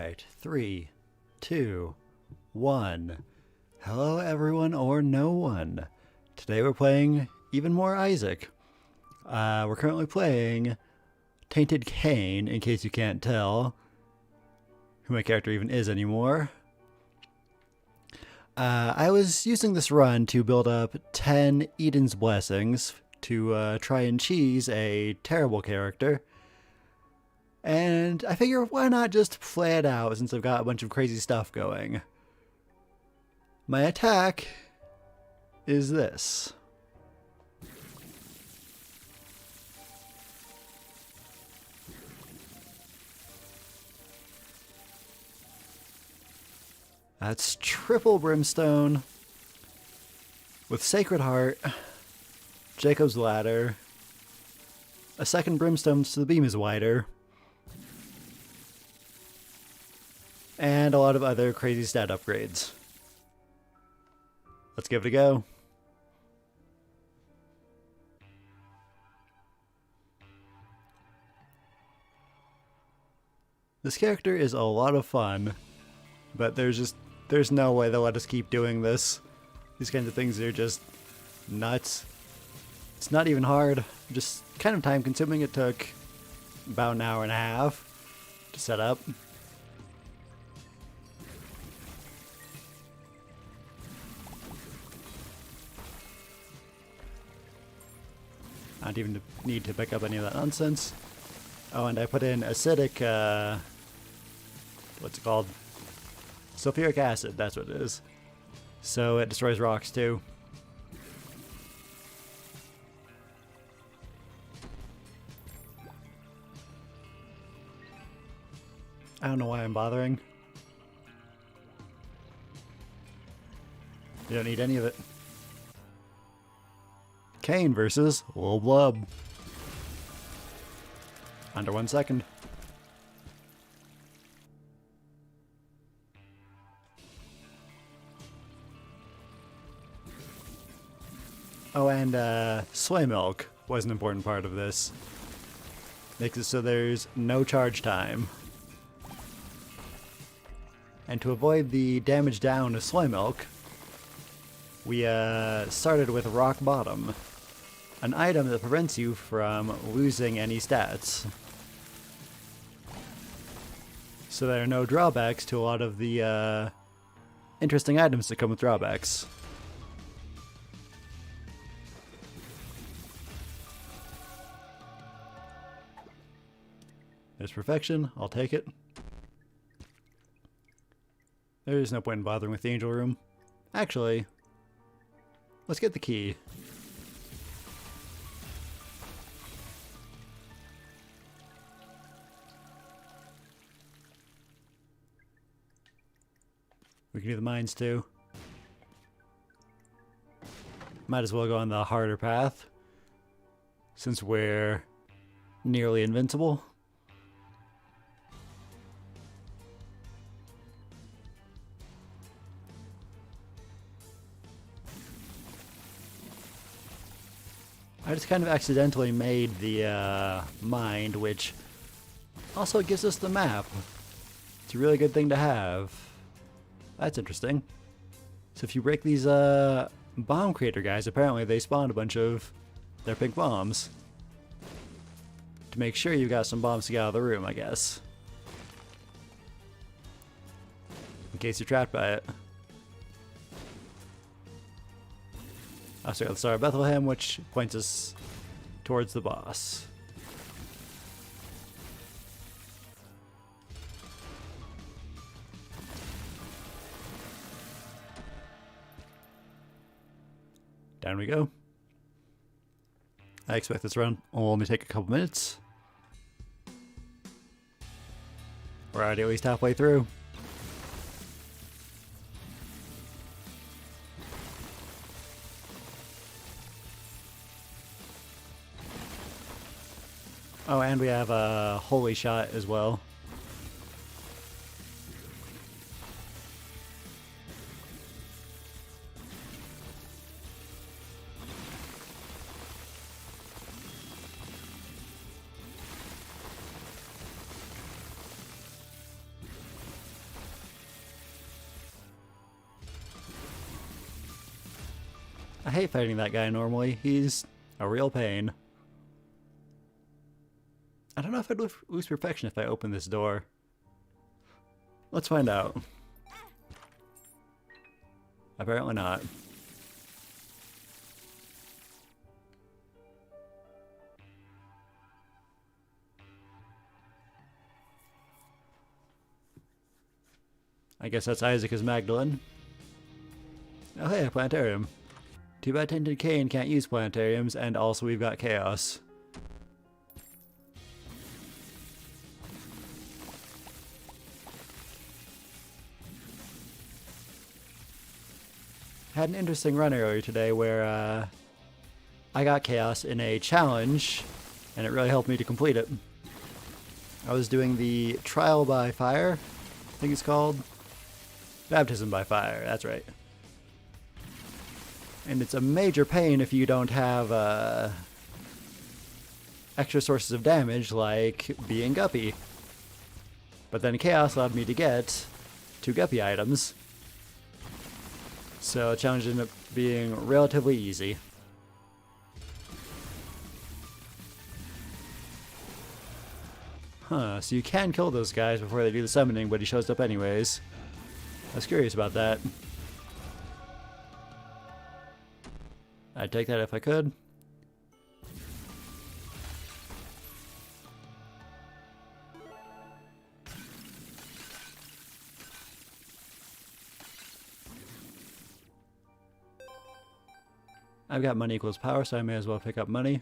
Alright, 3, 2, 1. Hello everyone or no one. Today we're playing even more Isaac. We're currently playing Tainted Cain, in case you can't tell who my character even is anymore. I was using this run to build up 10 Eden's Blessings to try and cheese a terrible character. And I figure, why not just play it out since I've got a bunch of crazy stuff going. My attack is this. That's triple Brimstone with Sacred Heart, Jacob's Ladder, a second Brimstone so the beam is wider, and a lot of other crazy stat upgrades. Let's give it a go. This character is a lot of fun, but there's no way they'll let us keep doing this. These kinds of things are just nuts. It's not even hard, just kind of time consuming. It took about an hour and a half to set up. I don't even need to pick up any of that nonsense. Oh, and I put in acidic, what's it called? Sulfuric acid, that's what it is. So it destroys rocks too. I don't know why I'm bothering. You don't need any of it. Cain versus Lil Blub. Under 1 second. Oh, and soy milk was an important part of this. Makes it so there's no charge time. And to avoid the damage down of soy milk, we started with Rock Bottom, an item that prevents you from losing any stats. So there are no drawbacks to a lot of the interesting items that come with drawbacks. There's perfection, I'll take it. There's no point in bothering with the angel room. Actually, let's get the key. We can do the mines too. Might as well go on the harder path, since we're nearly invincible. I just kind of accidentally made the mind, which also gives us the map. It's a really good thing to have. That's interesting. So if you break these bomb creator guys, apparently they spawned a bunch of their pink bombs. To make sure you've got some bombs to get out of the room, I guess. In case you're trapped by it. Also got the Star of Bethlehem, which points us towards the boss. Down we go. I expect this run will only take a couple minutes. We're already at least halfway through. Oh, and we have a holy shot as well. I hate fighting that guy normally. He's a real pain. I don't know if I'd lose perfection if I open this door. Let's find out. Apparently not. I guess that's Isaac as Magdalene. Oh hey, a planetarium. Too bad Tainted Cain can't use planetariums, and also we've got Chaos. Had an interesting run earlier today where I got Chaos in a challenge, and it really helped me to complete it. I was doing the Trial by Fire, I think it's called. Baptism by Fire, that's right. And it's a major pain if you don't have extra sources of damage like being Guppy. But then Chaos allowed me to get 2 Guppy items. So the challenge ended up being relatively easy. Huh, so you can kill those guys before they do the summoning, but he shows up anyways. I was curious about that. I'd take that if I could. I've got money equals power, so I may as well pick up money.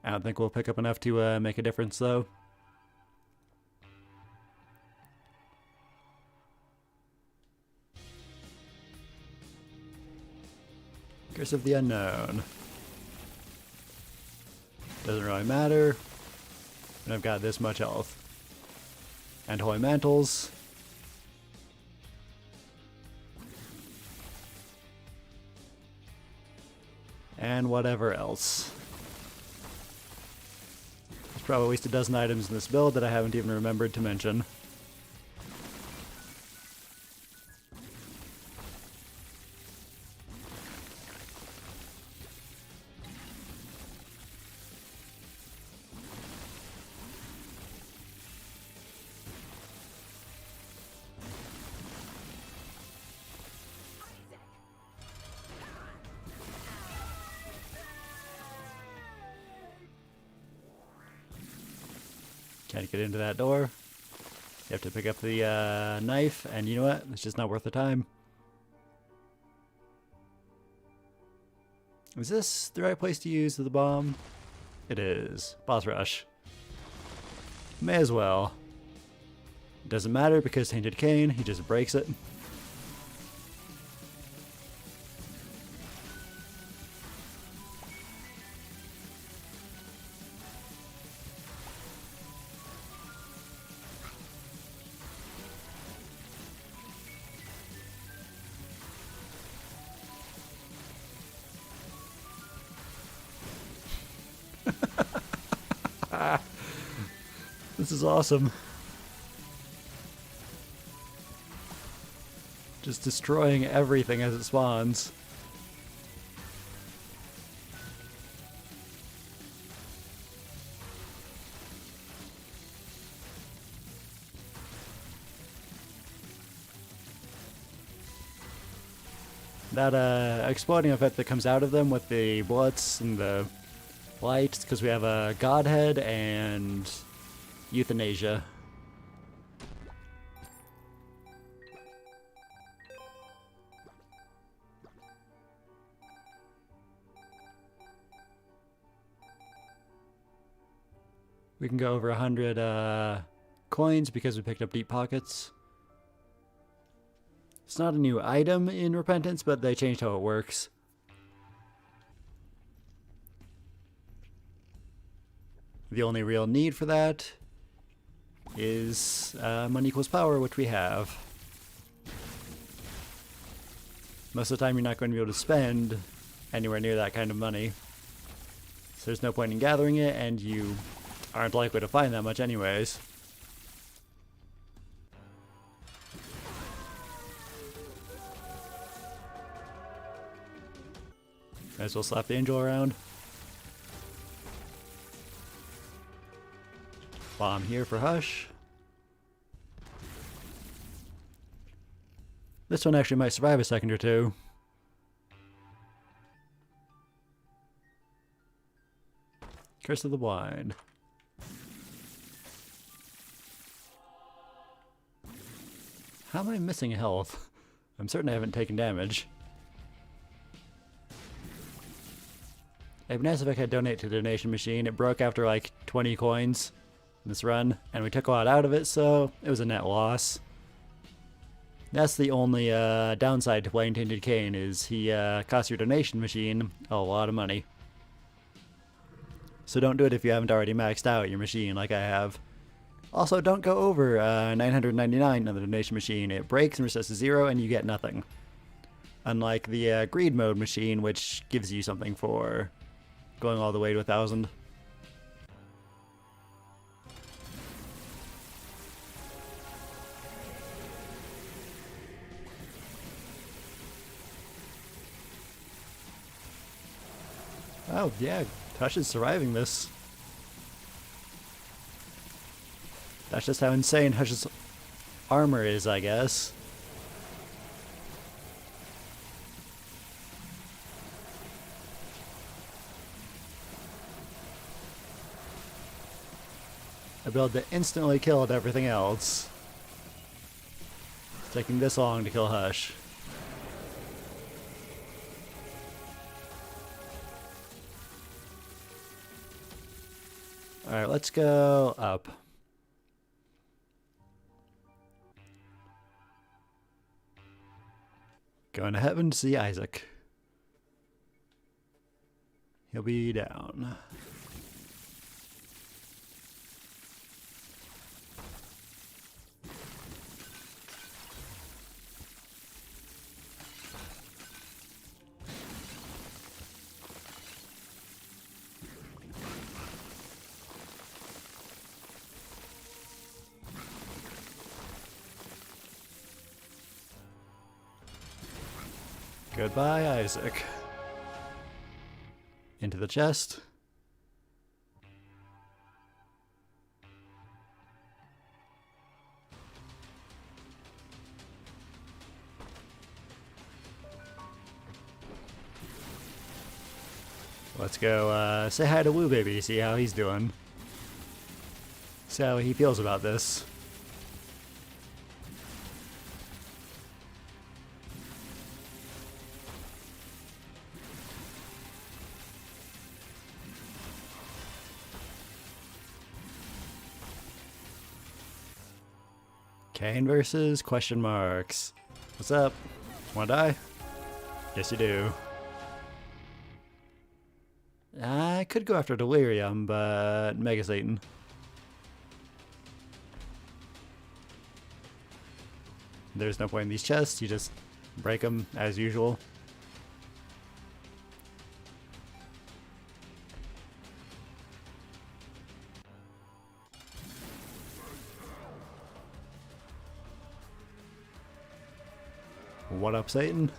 I don't think we'll pick up enough to make a difference, though. Curse of the Unknown. Doesn't really matter. And I've got this much health. And Holy Mantles. And whatever else. There's probably at least a dozen items in this build that I haven't even remembered to mention. Can't get into that door. You have to pick up the knife, and you know what? It's just not worth the time. Is this the right place to use the bomb? It is. Boss rush. May as well. Doesn't matter because Tainted Cain, he just breaks it. This is awesome. Just destroying everything as it spawns. That exploding effect that comes out of them with the bullets and the light, because we have a Godhead and Euthanasia. We can go over 100 coins because we picked up Deep Pockets. It's not a new item in Repentance, but they changed how it works. The only real need for that is money equals power, which we have. Most of the time you're not going to be able to spend anywhere near that kind of money. So there's no point in gathering it, and you aren't likely to find that much anyways. Might as well slap the angel around. Bomb here for Hush. This one actually might survive a second or two. Curse of the Blind. How am I missing health? I'm certain I haven't taken damage. It'd be nice if I could donate to the donation machine. It broke after like 20 coins in this run, and we took a lot out of it, so it was a net loss. That's the only downside to playing Tainted Cane, is he costs your donation machine a lot of money. So don't do it if you haven't already maxed out your machine like I have. Also, don't go over 999 on the donation machine. It breaks and resets to 0 and you get nothing. Unlike the greed mode machine, which gives you something for going all the way to 1,000. Oh yeah, Hush is surviving this. That's just how insane Hush's armor is, I guess. A build that instantly killed everything else. It's taking this long to kill Hush. Alright, let's go up. Going to heaven to see Isaac. He'll be down. Goodbye, Isaac. Into the chest. Let's go say hi to Woo Baby, see how he's doing. See how he feels about this. Kane versus question marks. What's up? Wanna die? Yes, you do. I could go after Delirium, but Mega Satan. There's no point in these chests, you just break them as usual. What up, Satan?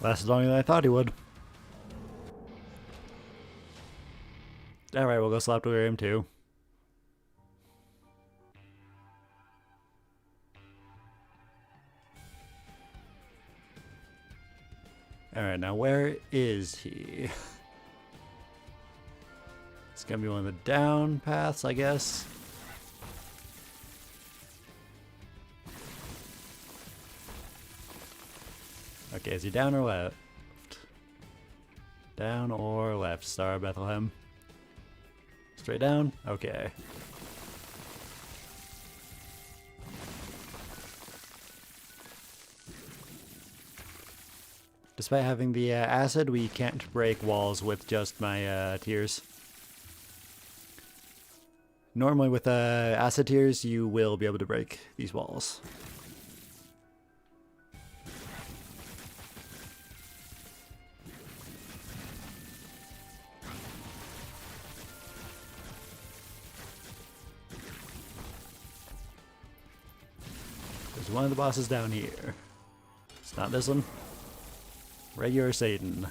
Lasted longer than I thought he would. Alright, we'll go slap Delirium too. Alright, now where is he? It's gonna be one of the down paths, I guess. Okay, is he down or left? Down or left? Star of Bethlehem. Straight down? Okay. Despite having the acid, we can't break walls with just my tears. Normally with acid tears, you will be able to break these walls. There's one of the bosses down here. It's not this one. Regular Satan.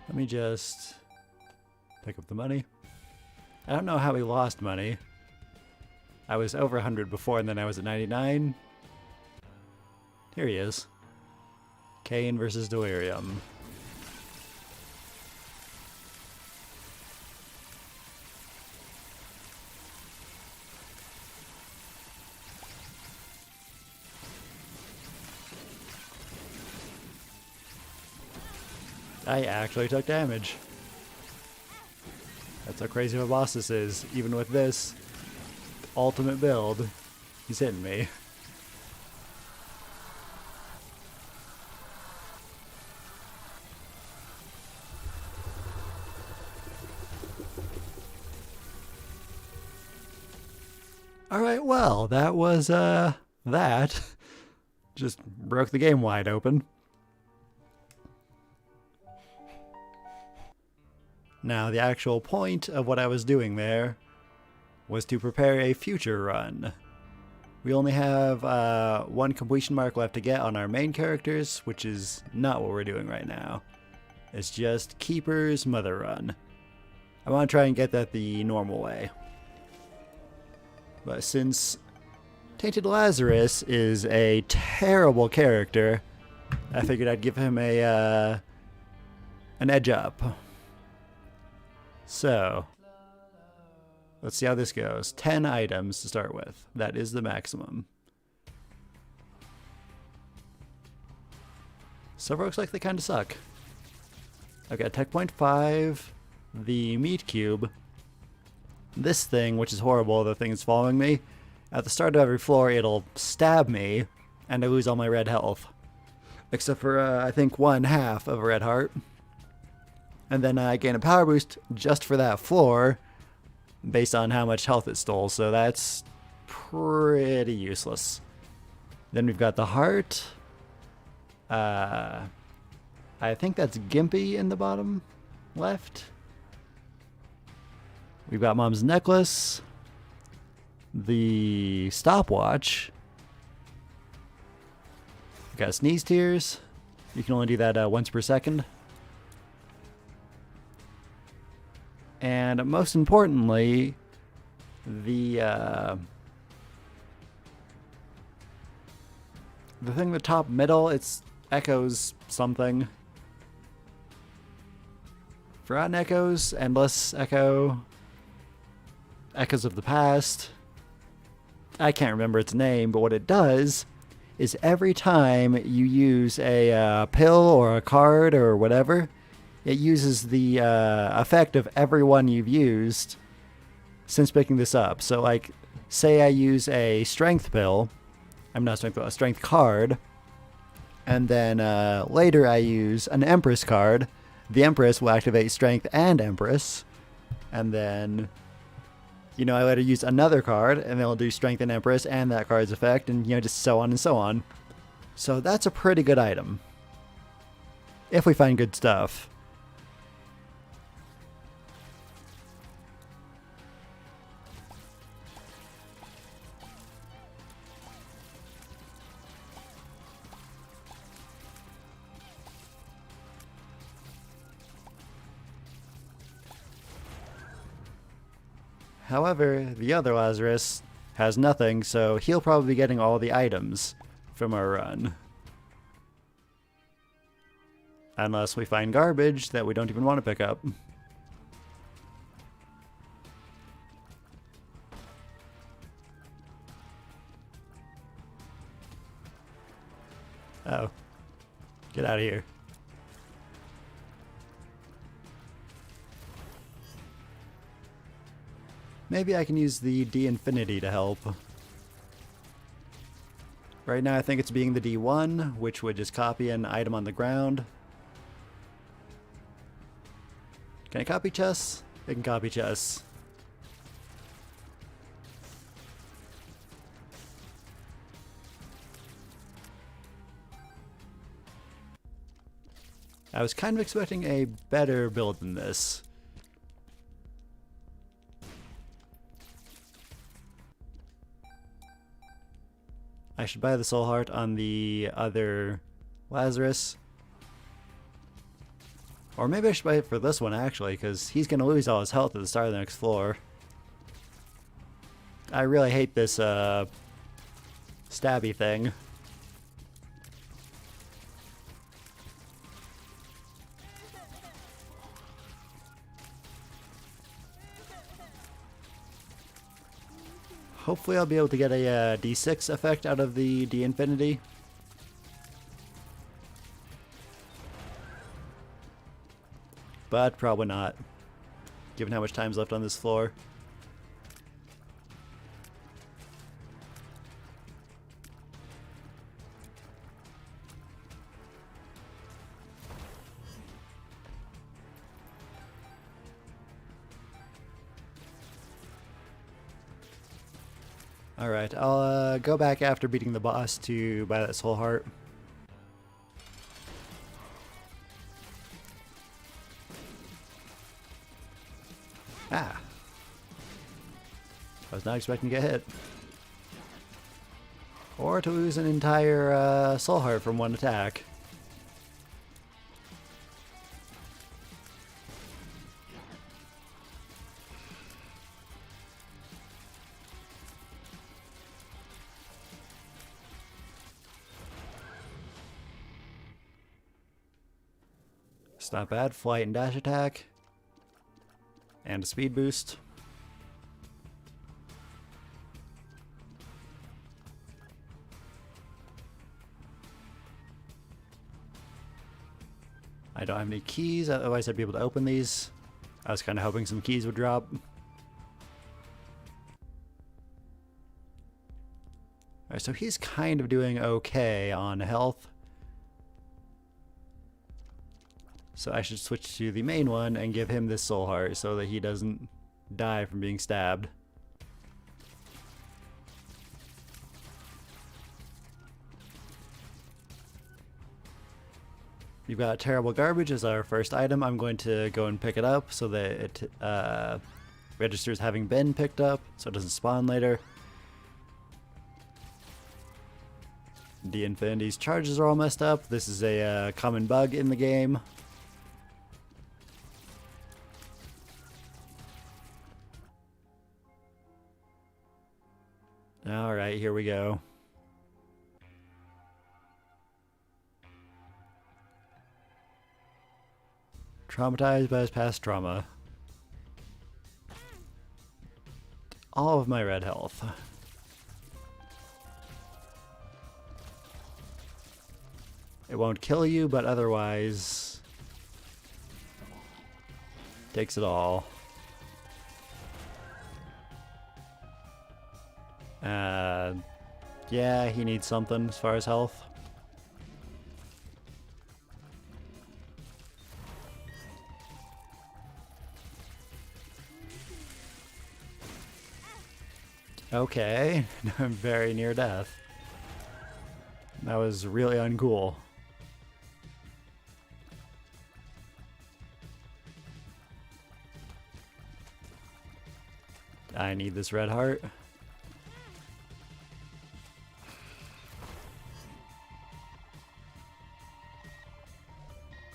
Let me just pick up the money. I don't know how we lost money. I was over 100 before, and then I was at 99. Here he is. Cain versus Delirium. I actually took damage. That's how crazy of a boss this is. Even with this ultimate build, he's hitting me. Alright, well, that was, that. Just broke the game wide open. Now, the actual point of what I was doing there was to prepare a future run. We only have one completion mark left to get on our main characters, which is not what we're doing right now. It's just Keeper's Mother Run. I want to try and get that the normal way. But since Tainted Lazarus is a terrible character, I figured I'd give him a an edge up. So, let's see how this goes. 10 items to start with. That is the maximum. So far looks like they kind of suck. I've got Tech Point 5, the Meat Cube, this thing, which is horrible, the thing is following me. At the start of every floor, it'll stab me, and I lose all my red health. Except for, I think, 1/2 of a red heart. And then I gain a power boost just for that floor, based on how much health it stole, so that's pretty useless. Then we've got the heart. I think that's Gimpy in the bottom left. We've got Mom's necklace. The stopwatch. We've got sneeze tears. You can only do that once per second. And most importantly, the thing in the top middle, it's echoes something. Forgotten Echoes, Endless Echo, Echoes of the Past. I can't remember its name, but what it does is every time you use a pill or a card or whatever, it uses the effect of every one you've used since picking this up. So, like, say I use a strength pill, a strength card, and then later I use an Empress card. The Empress will activate strength and Empress, and then, you know, I later use another card, and then I'll do strength and Empress and that card's effect, and, you know, just so on and so on. So that's a pretty good item, if we find good stuff. However, the other Lazarus has nothing, so he'll probably be getting all the items from our run. Unless we find garbage that we don't even want to pick up. Oh. Get out of here. Maybe I can use the D-Infinity to help. Right now I think it's being the D1, which would just copy an item on the ground. Can I copy chess? It can copy chess. I was kind of expecting a better build than this. I should buy the Soul Heart on the other Lazarus. Or maybe I should buy it for this one actually, because he's going to lose all his health at the start of the next floor. I really hate this stabby thing. Hopefully I'll be able to get a D6 effect out of the D-Infinity. But probably not, given how much time's left on this floor. Alright, I'll go back after beating the boss to buy that Soul Heart. Ah! I was not expecting to get hit. Or to lose an entire Soul Heart from one attack. It's not bad. Flight and dash attack. And a speed boost. I don't have any keys, otherwise I'd be able to open these. I was kind of hoping some keys would drop. Alright, so he's kind of doing okay on health. So I should switch to the main one and give him this Soul Heart so that he doesn't die from being stabbed. We've got Terrible Garbage as our first item. I'm going to go and pick it up so that it registers having been picked up so it doesn't spawn later. D-Infinity's charges are all messed up. This is a common bug in the game. Alright, here we go. Traumatized by his past trauma. All of my red health. It won't kill you, but otherwise takes it all. Yeah, he needs something as far as health. Okay, I'm very near death. That was really uncool. I need this red heart.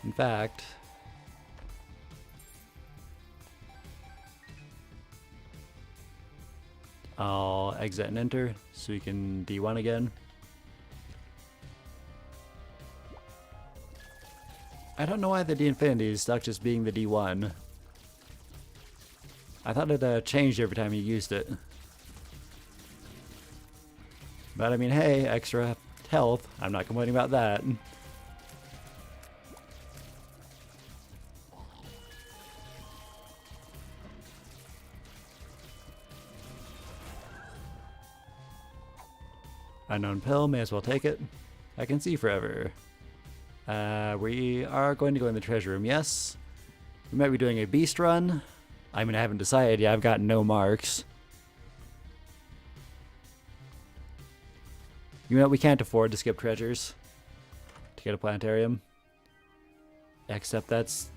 In fact, I'll exit and enter so we can D1 again. I don't know why the D-Infinity is stuck just being the D1. I thought it changed every time you used it. But I mean, hey, extra health. I'm not complaining about that. Unknown pill, may as well take it. I can see forever. We are going to go in the treasure room, yes. We might be doing a beast run. I mean, I haven't decided yet. I've got no marks. You know, we can't afford to skip treasures to get a planetarium. Except that's...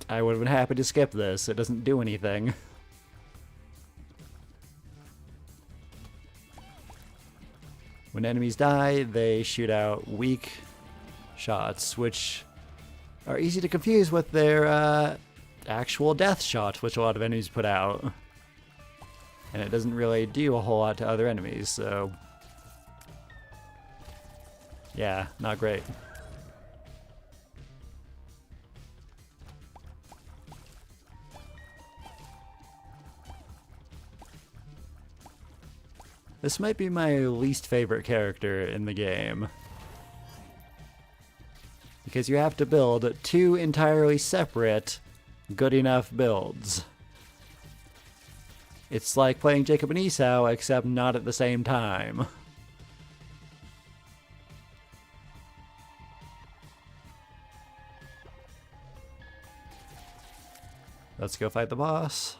I would have been happy to skip this. It doesn't do anything. When enemies die, they shoot out weak shots, which are easy to confuse with their actual death shots, which a lot of enemies put out. And it doesn't really do a whole lot to other enemies, so... yeah, not great. This might be my least favorite character in the game. Because you have to build two entirely separate, good enough builds. It's like playing Jacob and Esau, except not at the same time. Let's go fight the boss.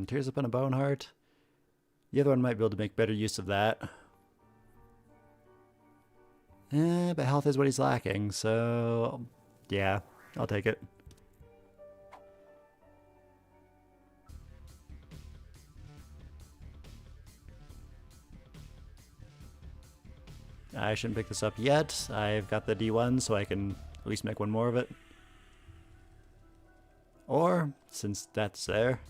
Tears upon a bone heart. The other one might be able to make better use of that. But health is what he's lacking, so... yeah, I'll take it. I shouldn't pick this up yet. I've got the D1, so I can at least make one more of it. Or, since that's there...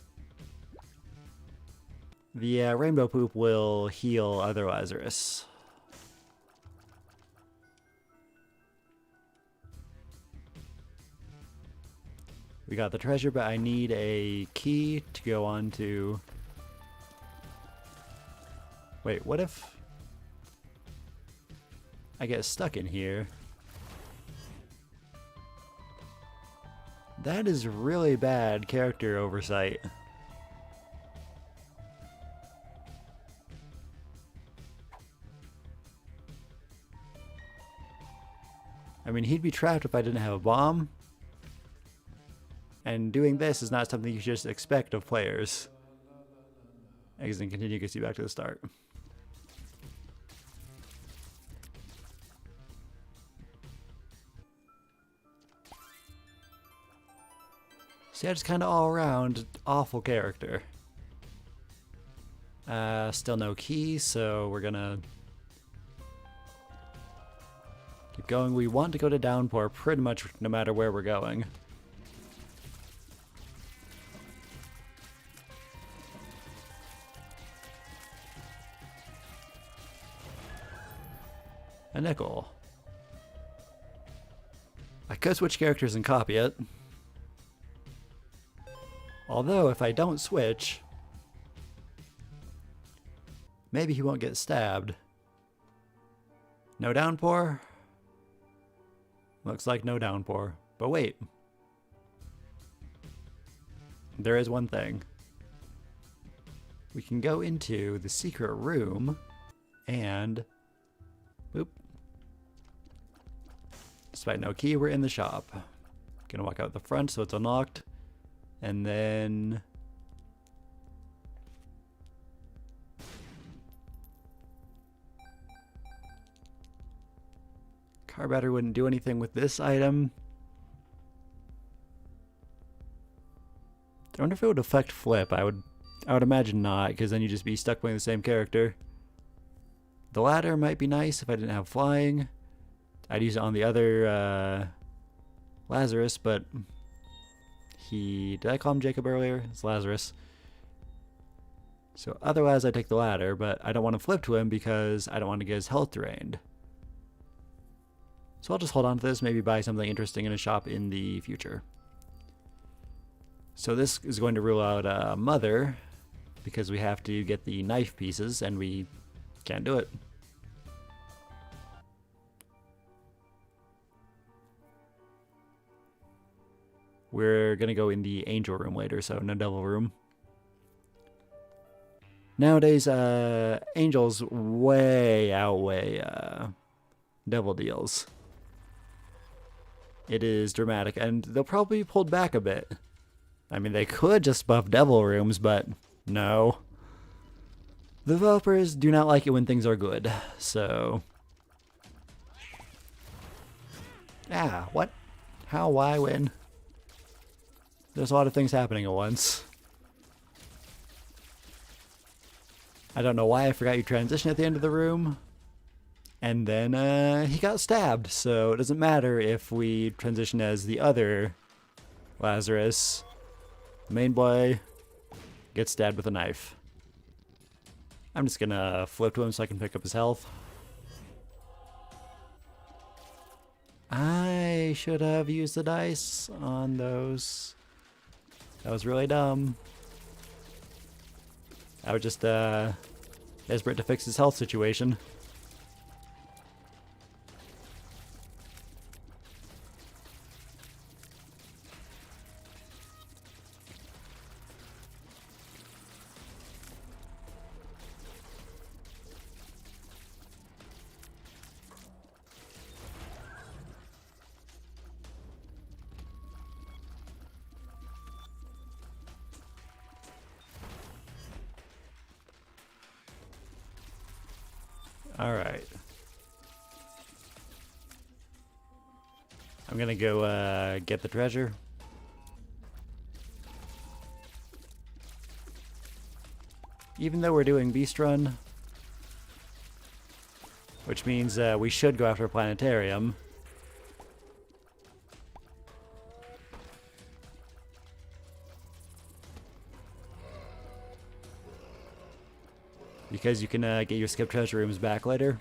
the rainbow poop will heal other Lazarus. We got the treasure, but I need a key to go on to... wait, what if I get stuck in here? That is really bad character oversight. I mean, he'd be trapped if I didn't have a bomb. And doing this is not something you should just expect of players. Exit and continue gets you back to the start. See, I just kind of all around awful character. Still no key, so we're gonna keep going. We want to go to Downpour pretty much no matter where we're going. A nickel. I could switch characters and copy it. Although, if I don't switch, maybe he won't get stabbed. No downpour? Looks like no downpour. But wait. There is one thing. We can go into the secret room and... boop. Despite no key, we're in the shop. Gonna walk out the front so it's unlocked. And then... car battery wouldn't do anything with this item. I wonder if it would affect flip. I would imagine not, because then you'd just be stuck playing the same character. The ladder might be nice if I didn't have flying. I'd use it on the other Lazarus, but did I call him Jacob earlier? It's Lazarus. So otherwise I take the ladder, but I don't want to flip to him because I don't want to get his health drained. So I'll just hold on to this, maybe buy something interesting in a shop in the future. So this is going to rule out Mother, because we have to get the knife pieces, and we can't do it. We're going to go in the angel room later, so no devil room. Nowadays, angels way outweigh devil deals. It is dramatic, and they'll probably be pulled back a bit. I mean, they could just buff devil rooms, but no. The developers do not like it when things are good, so... Ah, what? How, why, when? There's a lot of things happening at once. I don't know why I forgot you transition at the end of the room. And then he got stabbed, so it doesn't matter if we transition as the other Lazarus. The main boy gets stabbed with a knife. I'm just gonna flip to him so I can pick up his health. I should have used the dice on those. That was really dumb. I was just desperate to fix his health situation. Alright. I'm gonna go get the treasure. Even though we're doing Beast Run, which means we should go after a planetarium. Because you can get your skip treasure rooms back later.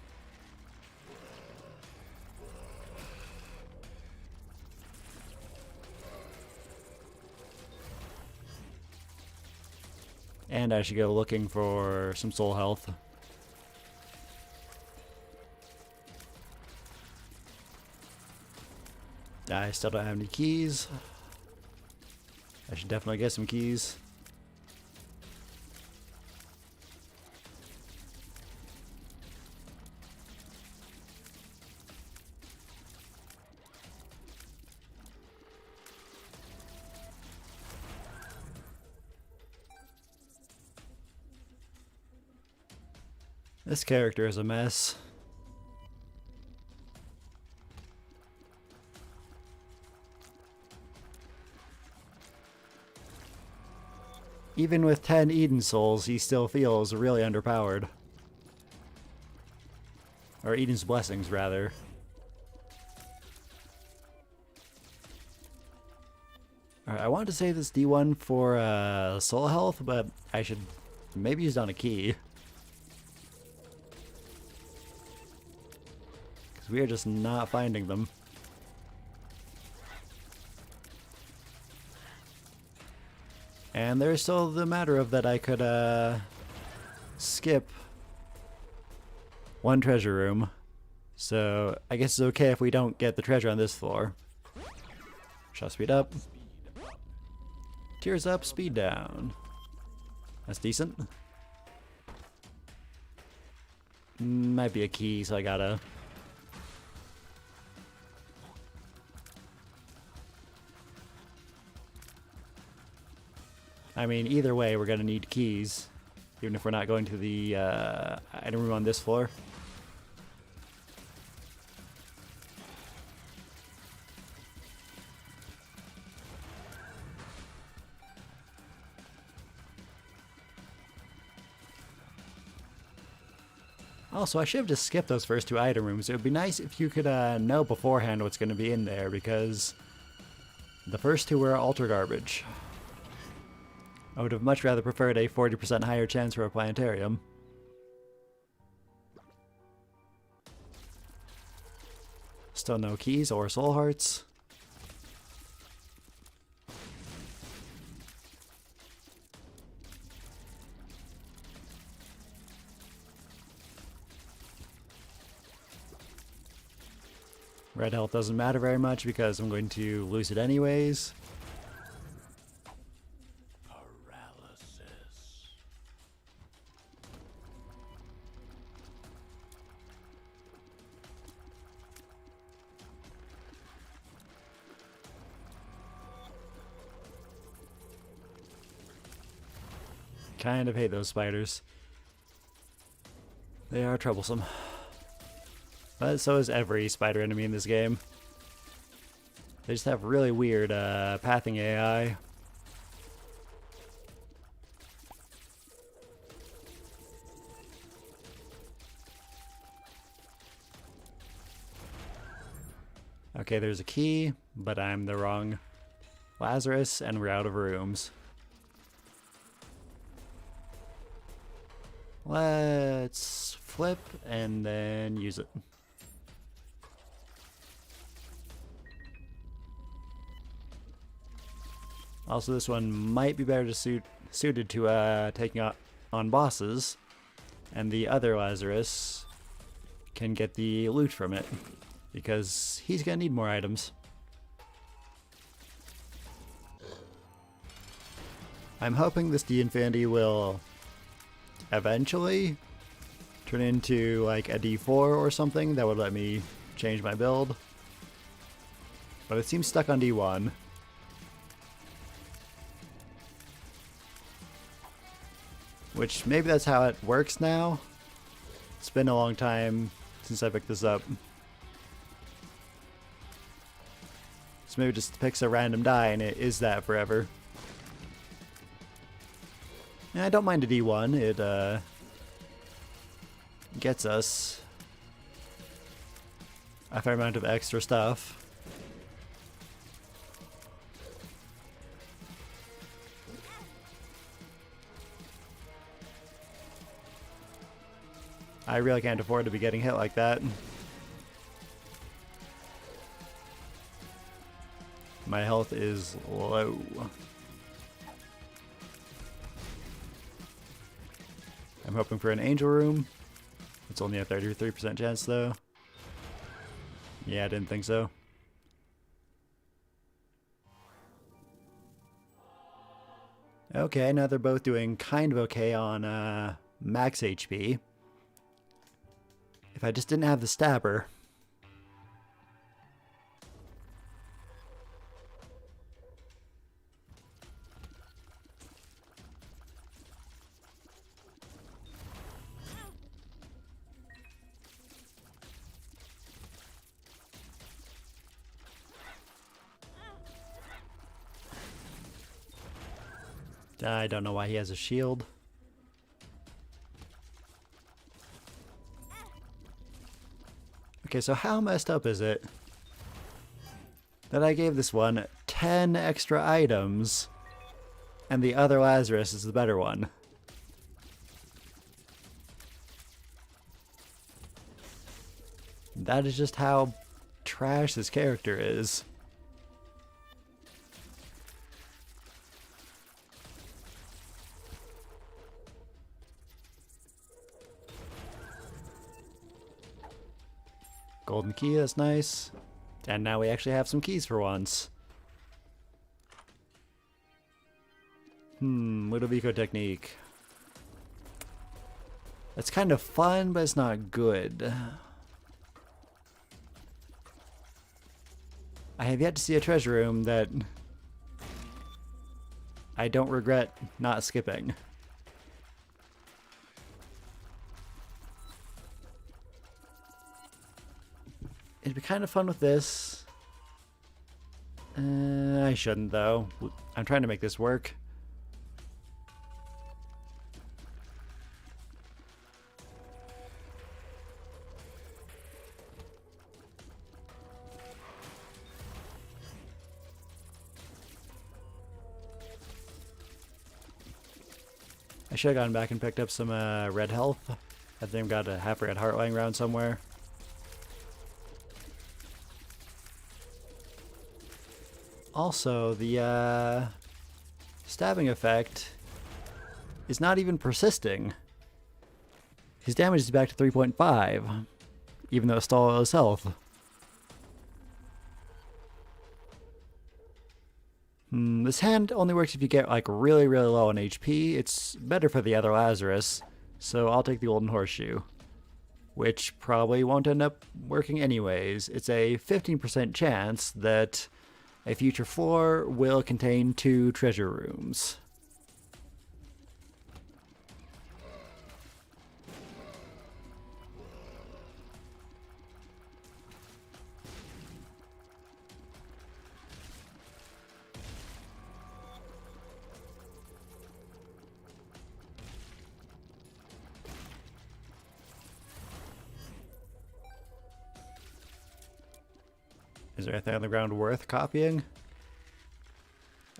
And I should go looking for some soul health. I still don't have any keys. I should definitely get some keys. This character is a mess. Even with 10 Eden Souls, he still feels really underpowered. Or Eden's Blessings, rather. Alright, I wanted to save this D1 for soul health, but I should maybe use down a key. Because we are just not finding them. And there's still the matter of that I could skip one treasure room. So I guess it's okay if we don't get the treasure on this floor. Shot speed up. Tears up, speed down. That's decent. Might be a key, so I gotta... I mean, either way, we're gonna need keys, even if we're not going to the item room on this floor. Also, I should have just skipped those first two item rooms. It would be nice if you could know beforehand what's going to be in there, because The first two were ultra garbage. I would have much rather preferred a 40% higher chance for a planetarium. Still no keys or soul hearts. Red health doesn't matter very much because I'm going to lose it anyways. Kind of hate those spiders. They are troublesome. But so is every spider enemy in this game. They just have really weird pathing AI. Okay, there's a key, but I'm the wrong Lazarus, and we're out of rooms. Let's flip and then use it. Also, this one might be better to suited to taking on bosses, and the other Lazarus can get the loot from it, because he's gonna need more items. I'm hoping this D-Infinity will eventually turn into like a D4 or something that would let me change my build, but it seems stuck on D1. Which, maybe that's how it works now. It's been a long time since I picked this up. So maybe it just picks a random die and it is that forever. Yeah, I don't mind a D1. It gets us a fair amount of extra stuff. I really can't afford to be getting hit like that. My health is low. I'm hoping for an angel room. It's only a 33% chance though. Yeah, I didn't think so. Okay, now they're both doing kind of okay on max HP. If I just didn't have the stabber. I don't know why he has a shield. Okay, so how messed up is it that I gave this one 10 extra items and the other Lazarus is the better one? That is just how trash this character is. Golden key, that's nice. And now we actually have some keys for once. Ludovico technique. It's kind of fun, but it's not good. I have yet to see a treasure room that I don't regret not skipping. It'd be kind of fun with this. I shouldn't though. I'm trying to make this work. I should have gone back and picked up some red health. I think I've got a half red heart lying around somewhere. Also, the stabbing effect is not even persisting. His damage is back to 3.5, even though it's still all his health. This hand only works if you get like really, really low on HP. It's better for the other Lazarus, so I'll take the Golden Horseshoe, which probably won't end up working anyways. It's a 15% chance that a future floor will contain 2 treasure rooms. Is there anything on the ground worth copying?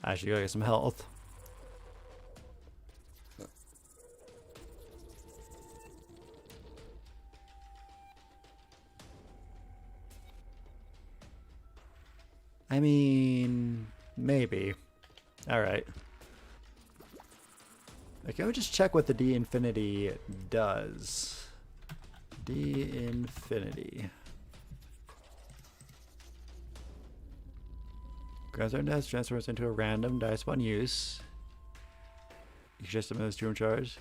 I should go get some health. I mean, maybe. Alright. Okay, let me just check what the D infinity does. D infinity. Grabs our dice, transfers into a random dice upon use. You can just those 2 charge.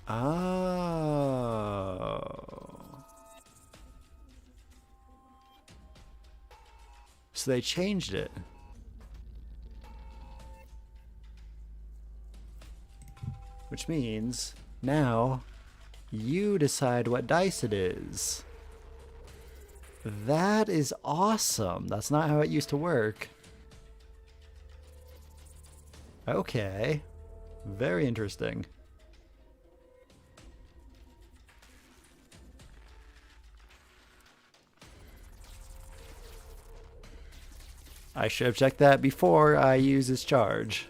Oh. So they changed it. Which means now you decide what dice it is. That is awesome. That's not how it used to work. Okay. Very interesting. I should have checked that before I use this charge.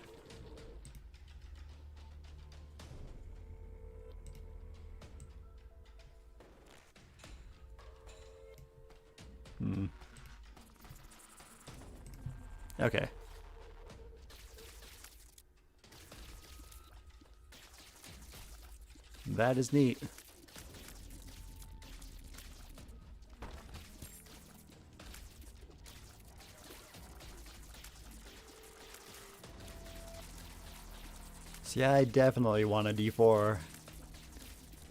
Okay. That is neat. See, I definitely want a D4.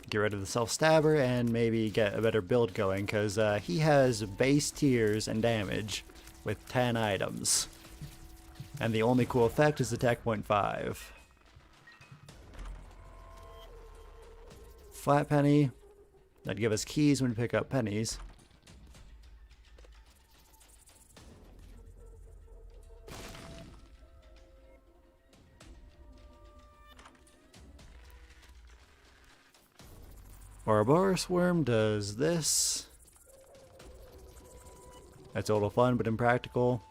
Get rid of the self-stabber and maybe get a better build going, because he has base tiers and damage with 10 items. And the only cool effect is attack 0.5. Flat penny. That'd give us keys when we pick up pennies. Ouroboros worm does this. That's a little fun but impractical.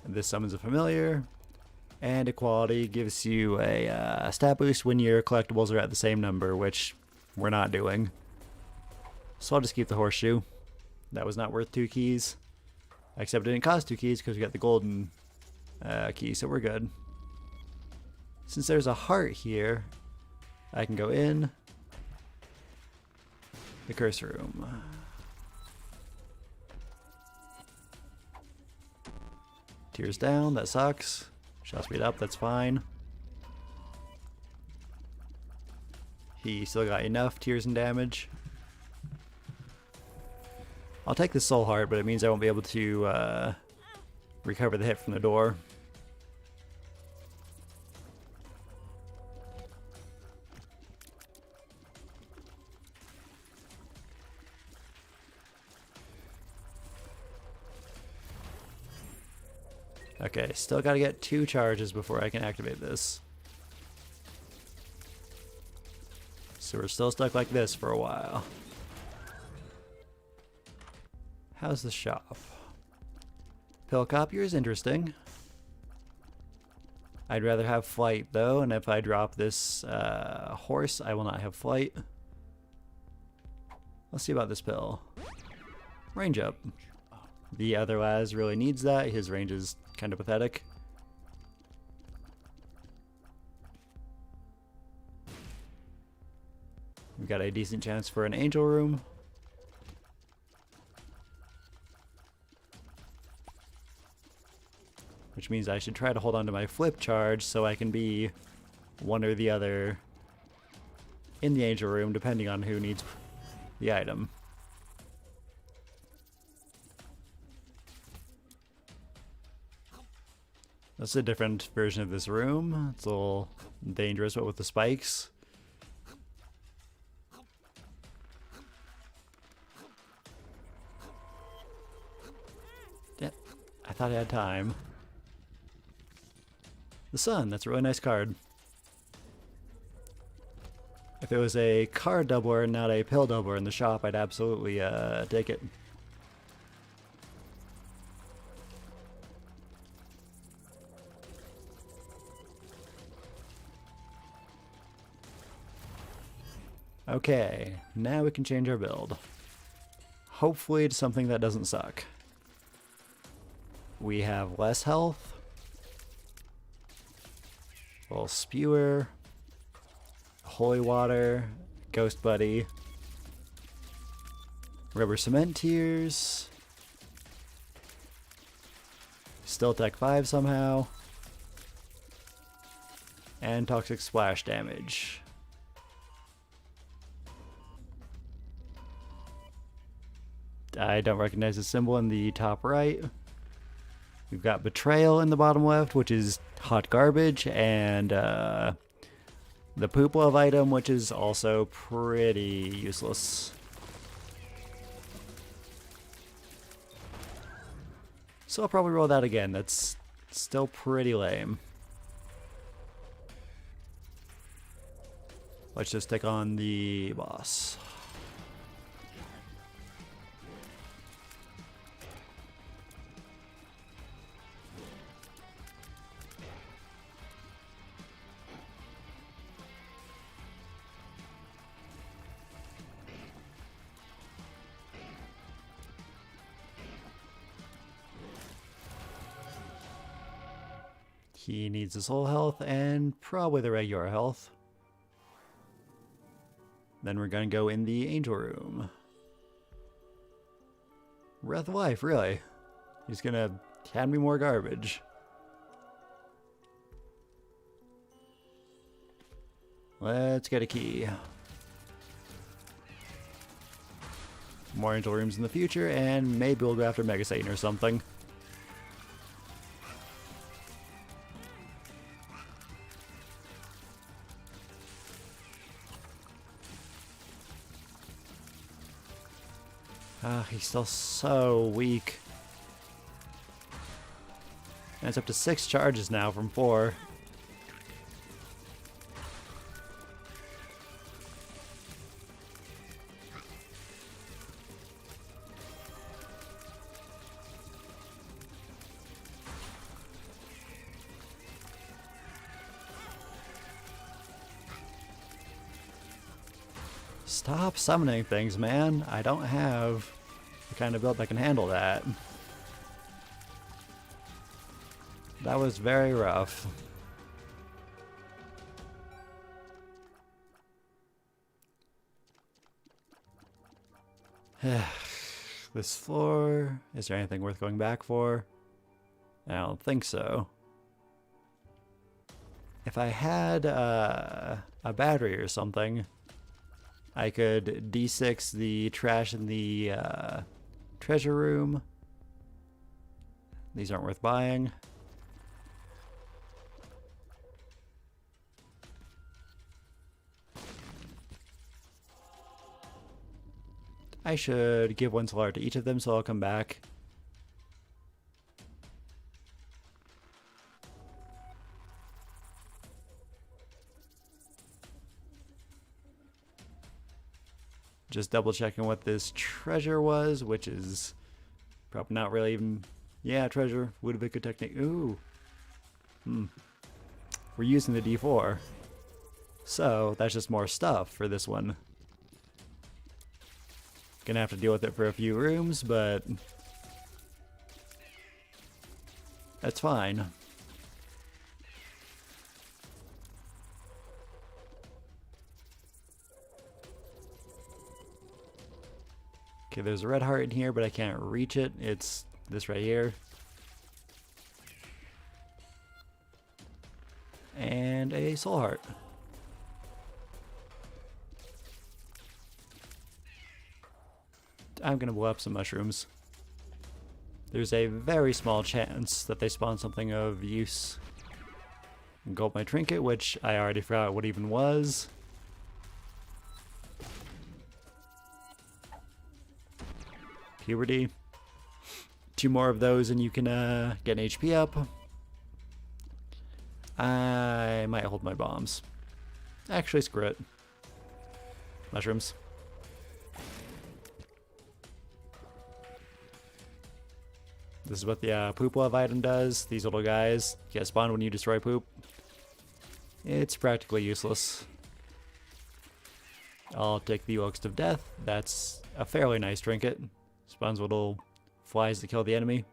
And this summons a familiar. And equality gives you a stat boost when your collectibles are at the same number, which we're not doing. So I'll just keep the horseshoe. That was not worth 2 keys. Except it didn't cost 2 keys because we got the golden key, so we're good. Since there's a heart here, I can go in the curse room. Tears down, that sucks. Shot speed up, that's fine. He still got enough tears and damage. I'll take the soul heart, but it means I won't be able to recover the hit from the door. Okay, still gotta get 2 charges before I can activate this. So we're still stuck like this for a while. How's the shop? Pill copier is interesting. I'd rather have flight though, and if I drop this horse, I will not have flight. Let's see about this pill. Range up. The other Laz really needs that. His range is kind of pathetic. We've got a decent chance for an angel room. Which means I should try to hold on to my flip charge so I can be one or the other in the angel room, depending on who needs the item. That's a different version of this room. It's a little dangerous, but with the spikes. Yeah, I thought I had time. The Sun, that's a really nice card. If it was a card doubler and not a pill doubler in the shop, I'd absolutely take it. Okay, now we can change our build. Hopefully to something that doesn't suck. We have less health. A little spewer. Holy water. Ghost buddy. Rubber cement tears. Still tech 5 somehow. And toxic splash damage. I don't recognize the symbol in the top right. We've got betrayal in the bottom left, which is hot garbage, and the poop love item, which is also pretty useless. So I'll probably roll that again. That's still pretty lame. Let's just take on the boss. He needs his whole health and probably the regular health. Then we're gonna go in the angel room. Breath of life, really? He's gonna hand me more garbage. Let's get a key. More angel rooms in the future, and maybe we'll go after Mega Satan or something. He's still so weak. And it's up to 6 charges now from 4. Stop summoning things, man. I don't have the kind of build that can handle that. That was very rough. This floor, is there anything worth going back for? I don't think so. If I had a battery or something, I could D6 the trash in the treasure room. These aren't worth buying. I should give 1 solar to each of them, so I'll come back. Just double checking what this treasure was, which is probably not really even... Yeah, treasure would have been a good technique. Ooh. we're using the D4. So that's just more stuff for this one. Gonna have to deal with it for a few rooms, but that's fine. Okay, there's a red heart in here, but I can't reach it. It's this right here. And a soul heart. I'm gonna blow up some mushrooms. There's a very small chance that they spawn something of use. Gulp my trinket, which I already forgot what even was. Puberty. 2 more of those and you can get an HP up. I might hold my bombs. Actually, screw it. Mushrooms. This is what the poop love item does. These little guys get spawned when you destroy poop. It's practically useless. I'll take the Locust of Death. That's a fairly nice trinket. Spawns little flies to kill the enemy.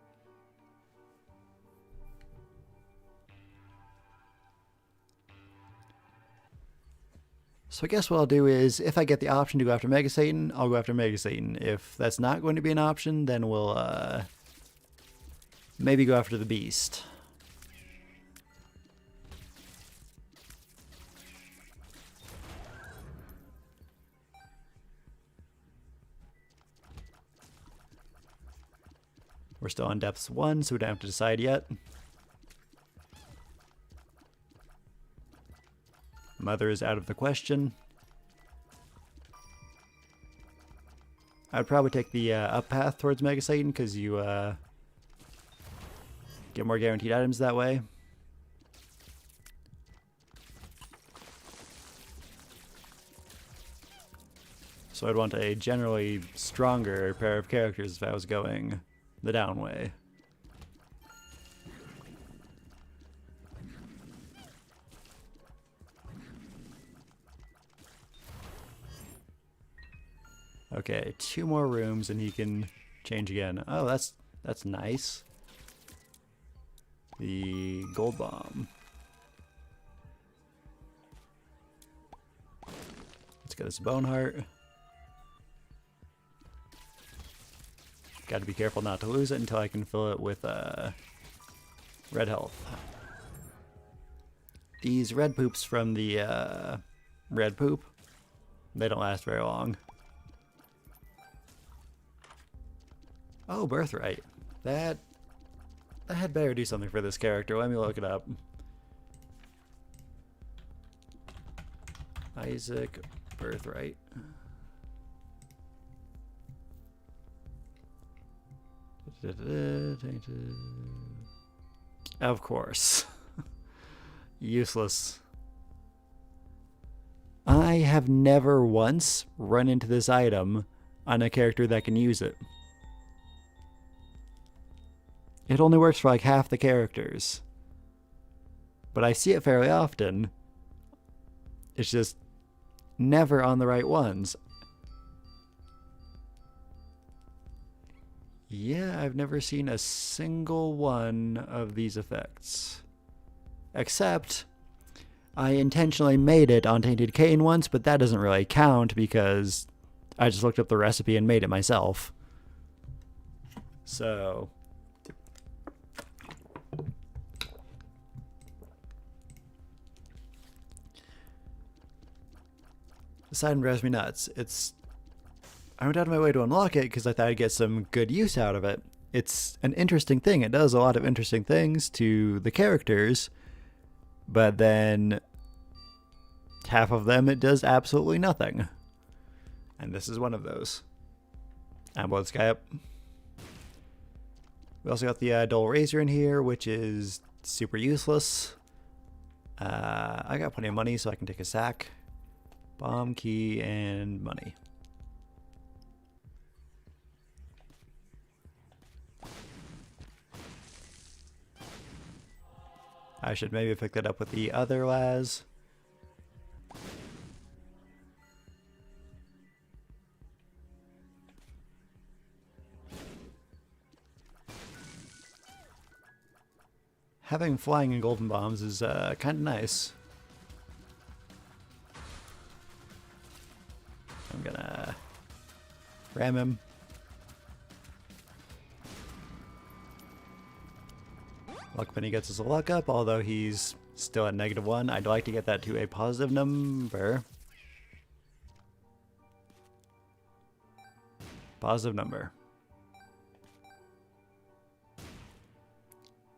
So I guess what I'll do is, if I get the option to go after Mega Satan, I'll go after Mega Satan. If that's not going to be an option, then we'll maybe go after the Beast. We're still on depths 1, so we don't have to decide yet. Mother is out of the question. I'd probably take the up path towards Mega Satan because you get more guaranteed items that way. So I'd want a generally stronger pair of characters if I was going the down way. Okay, 2 more rooms and he can change again. Oh, that's nice. The gold bomb. Let's get this bone heart. Got to be careful not to lose it until I can fill it with red health. These red poops from the red poop, they don't last very long. Oh, birthright. That had better do something for this character. Let me look it up. Isaac, birthright. Of course. Useless. I have never once run into this item on a character that can use it. It only works for like half the characters. But I see it fairly often. It's just never on the right ones. Yeah, I've never seen a single one of these effects. Except, I intentionally made it on Tainted Cain once, but that doesn't really count because I just looked up the recipe and made it myself. So... this item drives me nuts. I went out of my way to unlock it because I thought I'd get some good use out of it. It's an interesting thing. It does a lot of interesting things to the characters, but then half of them it does absolutely nothing. And this is one of those. And blow this guy up. We also got the dull razor in here, which is super useless. I got plenty of money, so I can take a sack. Bomb, key, and money. I should maybe pick that up with the other Laz. Having flying and golden bombs is kind of nice. I'm gonna ram him. Luck Penny gets us a luck up, although he's still at -1. I'd like to get that to a positive number. Positive number.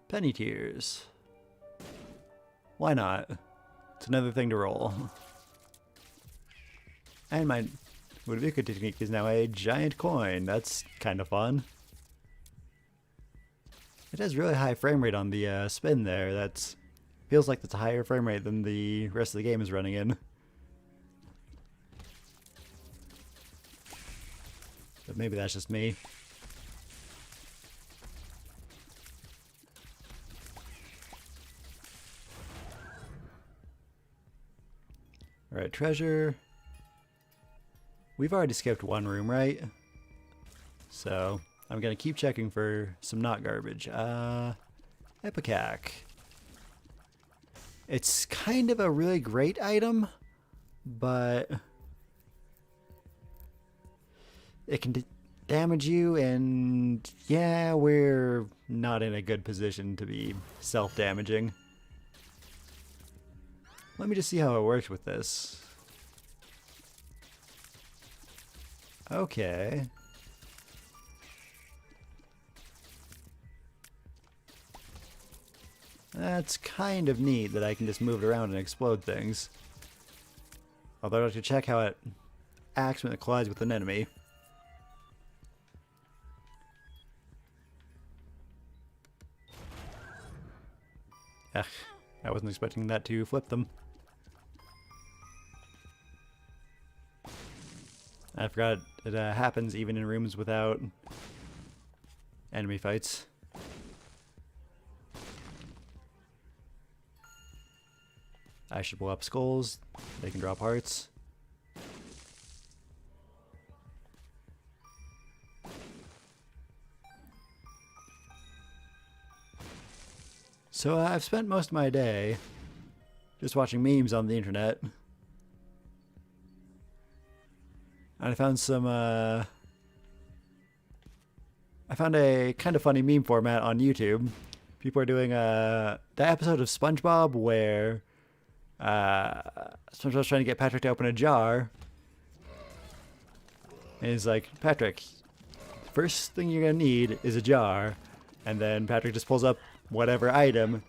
Penny tears. Why not? It's another thing to roll. And my Ludovico technique is now a giant coin. That's kind of fun. It has really high frame rate on the spin there. That feels like that's a higher frame rate than the rest of the game is running in. But maybe that's just me. Alright, treasure. We've already skipped one room, right? So I'm gonna keep checking for some not garbage. Ipecac. It's kind of a really great item, but it can damage you, and yeah, we're not in a good position to be self-damaging. Let me just see how it works with this. Okay. That's kind of neat that I can just move it around and explode things. Although I have to check how it acts when it collides with an enemy. Ugh, I wasn't expecting that to flip them. I forgot it happens even in rooms without enemy fights. I should blow up skulls. They can drop hearts. So I've spent most of my day just watching memes on the internet. And I found some, I found a kind of funny meme format on YouTube. People are doing the episode of SpongeBob where SpongeBob's trying to get Patrick to open a jar. And he's like, Patrick, first thing you're gonna need is a jar. And then Patrick just pulls up whatever item.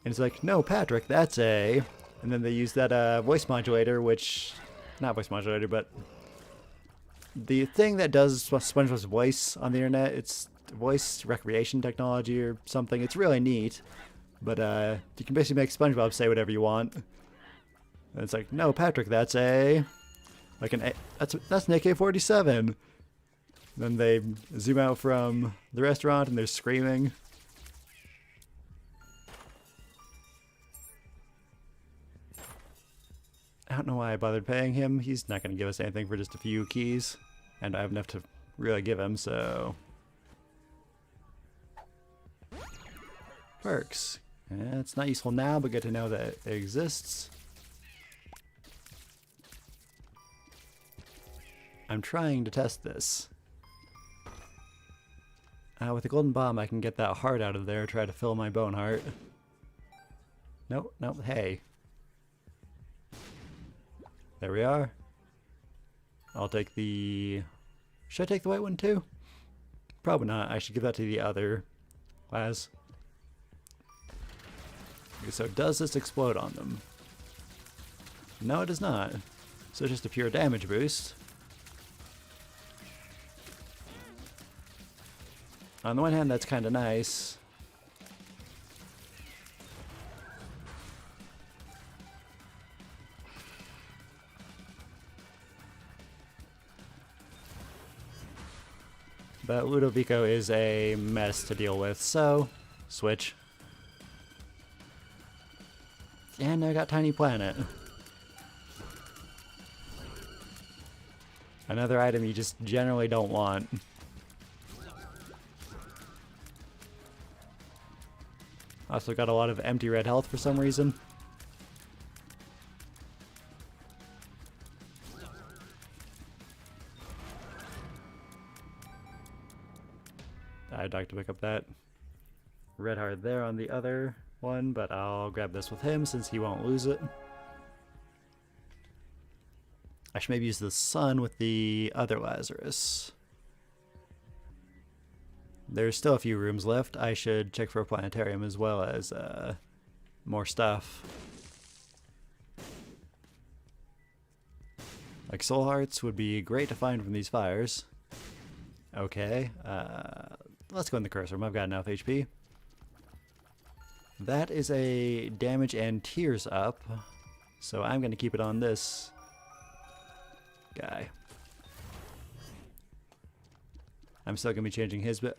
And it's like, no, Patrick, that's a... And then they use that voice modulator, which... Not voice modulator, but the thing that does SpongeBob's voice on the internet, it's voice recreation technology or something. It's really neat, but you can basically make SpongeBob say whatever you want. And it's like, no, Patrick, that's a... Like that's an AK-47. Then they zoom out from the restaurant and they're screaming. I don't know why I bothered paying him. He's not going to give us anything for just a few keys. And I have enough to really give him, so... Perks. Yeah, it's not useful now, but good to know that it exists. I'm trying to test this. With the golden bomb, I can get that heart out of there, try to fill my bone heart. Nope, nope, hey. There we are. I'll take the... Should I take the white one too? Probably not. I should give that to the other Laz. Okay, so does this explode on them? No, it does not. So it's just a pure damage boost. On the one hand, that's kind of nice. But Ludovico is a mess to deal with, so switch. And I got Tiny Planet. Another item you just generally don't want. Also got a lot of empty red health for some reason. I'd like to pick up that red heart there on the other one, but I'll grab this with him since he won't lose it. I should maybe use the sun with the other Lazarus. There's still a few rooms left. I should check for a planetarium as well as more stuff. Like soul hearts would be great to find from these fires. Okay, let's go in the curse room. I've got enough HP. That is a damage and tears up, so I'm going to keep it on this guy. I'm still going to be changing his bit.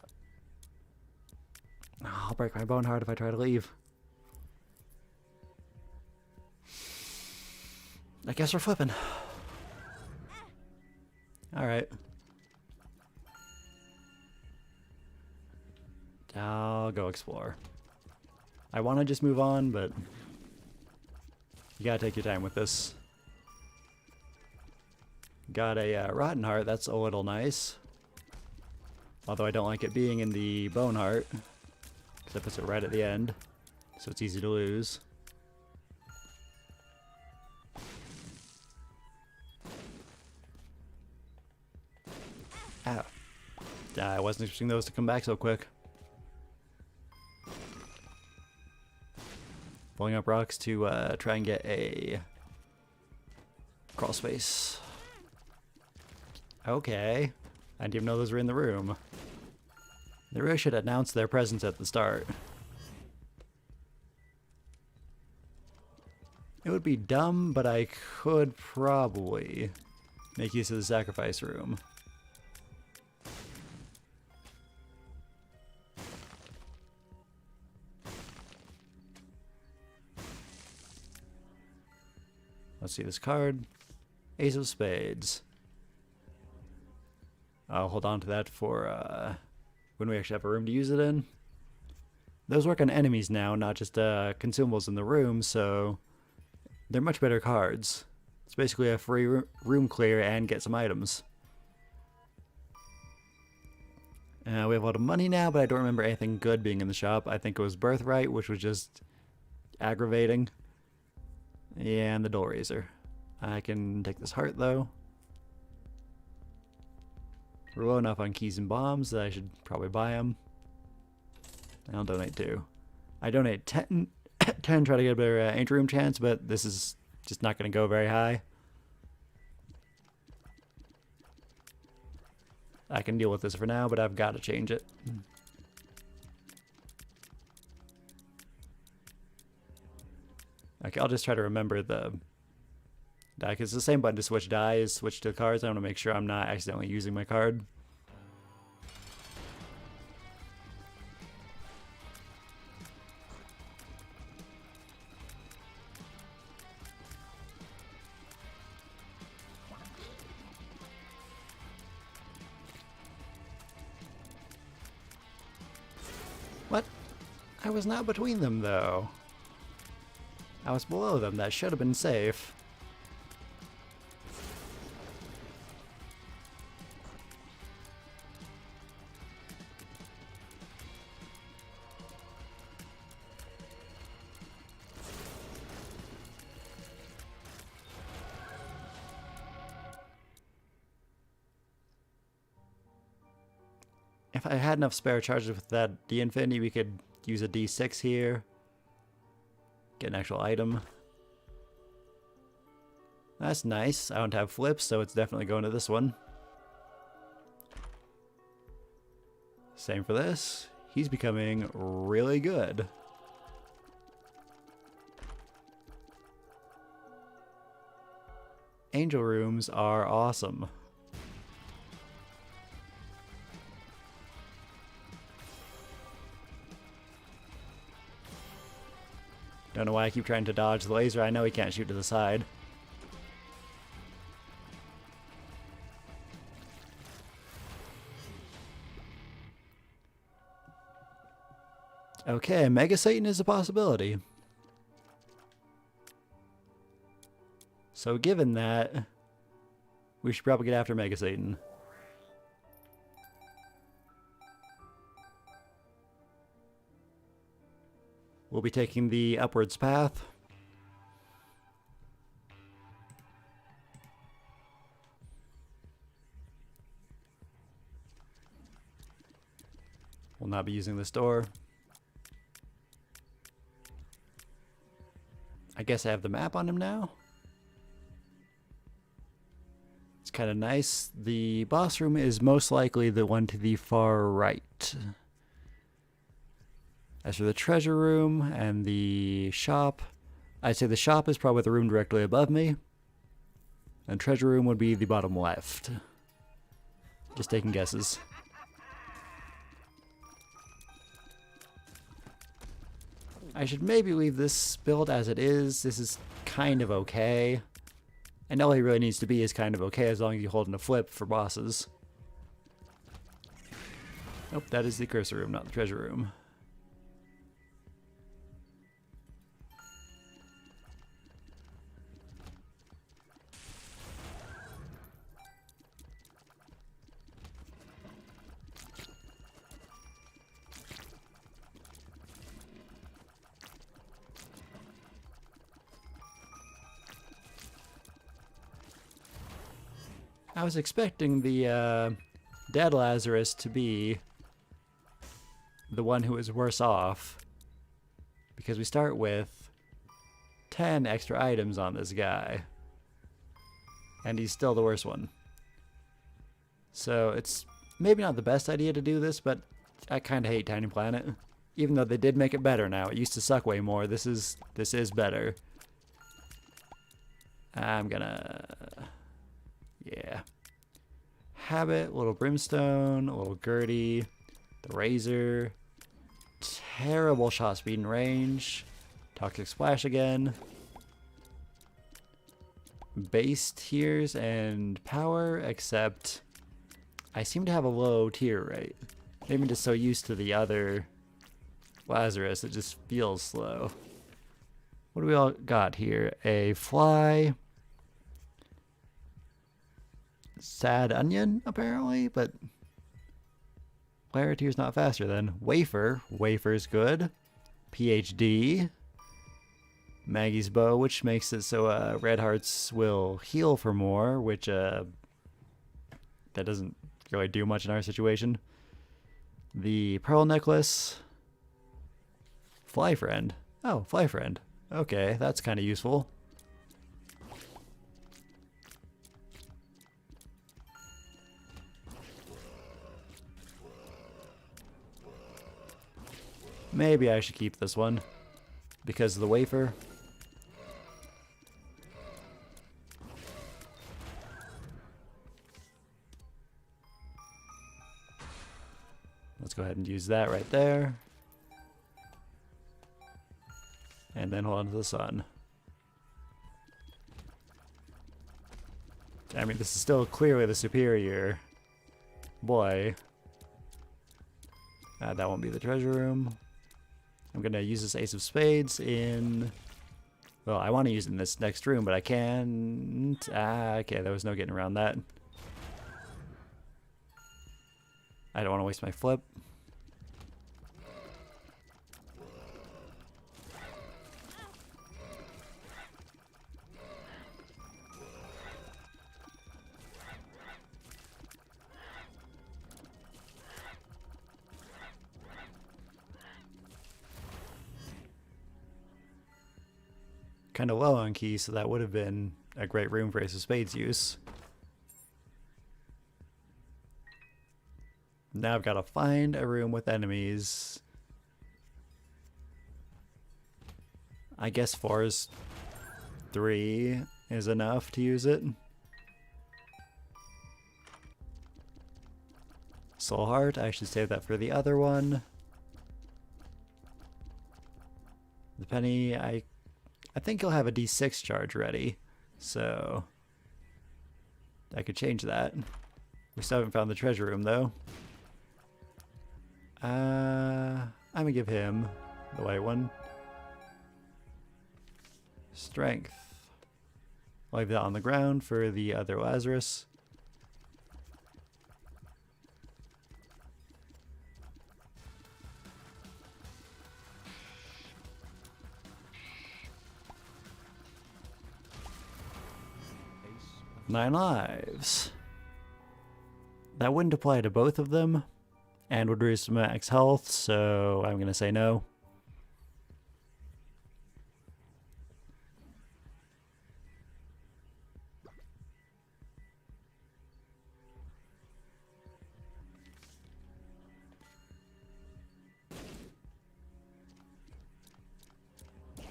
Oh, I'll break my bone heart if I try to leave. I guess we're flipping. Alright. I'll go explore. I want to just move on, but you gotta take your time with this. Got a rotten heart, that's a little nice. Although I don't like it being in the bone heart, because it puts it right at the end, so it's easy to lose. Ow. I wasn't expecting those to come back so quick. Pulling up rocks to try and get a crawl space. Okay. I didn't even know those were in the room. They really should announce their presence at the start. It would be dumb, but I could probably make use of the sacrifice room. Let's see this card. Ace of Spades. I'll hold on to that for when we actually have a room to use it in. Those work on enemies now, not just consumables in the room, so they're much better cards. It's basically a free room clear and get some items. We have a lot of money now, but I don't remember anything good being in the shop. I think it was Birthright, which was just aggravating. And the Dull Razor. I can take this heart though. We're low enough on keys and bombs that I should probably buy them. I'll donate 2. I donate 10, 10 try to get a better Angel Room chance, but this is just not going to go very high. I can deal with this for now, but I've got to change it. Okay, I'll just try to remember the die, because it's the same button to switch die as switch to cards. I want to make sure I'm not accidentally using my card. What? I was not between them, though. I was below them. That should have been safe. If I had enough spare charges with that D-Infinity, we could use a D6 here. Get an actual item. That's nice. I don't have flips, so it's definitely going to this one. Same for this. He's becoming really good. Angel rooms are awesome. Don't know why I keep trying to dodge the laser. I know he can't shoot to the side. Okay, Mega Satan is a possibility. So given that, we should probably get after Mega Satan. We'll be taking the upwards path. We'll not be using this door. I guess I have the map on him now. It's kind of nice. The boss room is most likely the one to the far right. As for the treasure room and the shop, I'd say the shop is probably the room directly above me. And treasure room would be the bottom left. Just taking guesses. I should maybe leave this build as it is. This is kind of okay. And all he really needs to be is kind of okay as long as you hold in a flip for bosses. Nope, that is the cursor room, not the treasure room. I was expecting the dead Lazarus to be the one who is worse off, because we start with 10 extra items on this guy, and he's still the worst one. So it's maybe not the best idea to do this, but I kind of hate Tiny Planet. Even though they did make it better now. It used to suck way more. This is better. I'm gonna... yeah. Habit, a little Brimstone, a little Gertie, the Razor, terrible shot speed and range, Toxic Splash again, base tiers and power, except I seem to have a low tier rate. Maybe I'm just so used to the other Lazarus, it just feels slow. What do we all got here? A fly. Sad onion, apparently, but Claritier's not faster then. Wafer. Wafer's good. PhD. Maggie's bow, which makes it so red hearts will heal for more, which that doesn't really do much in our situation. The pearl necklace. Fly friend. Oh, fly friend. Okay, that's kind of useful. Maybe I should keep this one because of the wafer. Let's go ahead and use that right there. And then hold on to the sun. I mean, this is still clearly the superior boy. That won't be the treasure room. I'm going to use this Ace of Spades in... well, I want to use it in this next room, but I can't... okay, there was no getting around that. I don't want to waste my flip. Kind of low on keys, so that would have been a great room for Ace of Spades use. Now I've got to find a room with enemies. I guess 3 is enough to use it. Soul Heart, I should save that for the other one. The penny, I think he'll have a D6 charge ready, so I could change that. We still haven't found the treasure room though. I'm gonna give him the white one. Strength. I'll leave that on the ground for the other Lazarus. Nine lives. That wouldn't apply to both of them, and would reduce max health, so I'm gonna say no.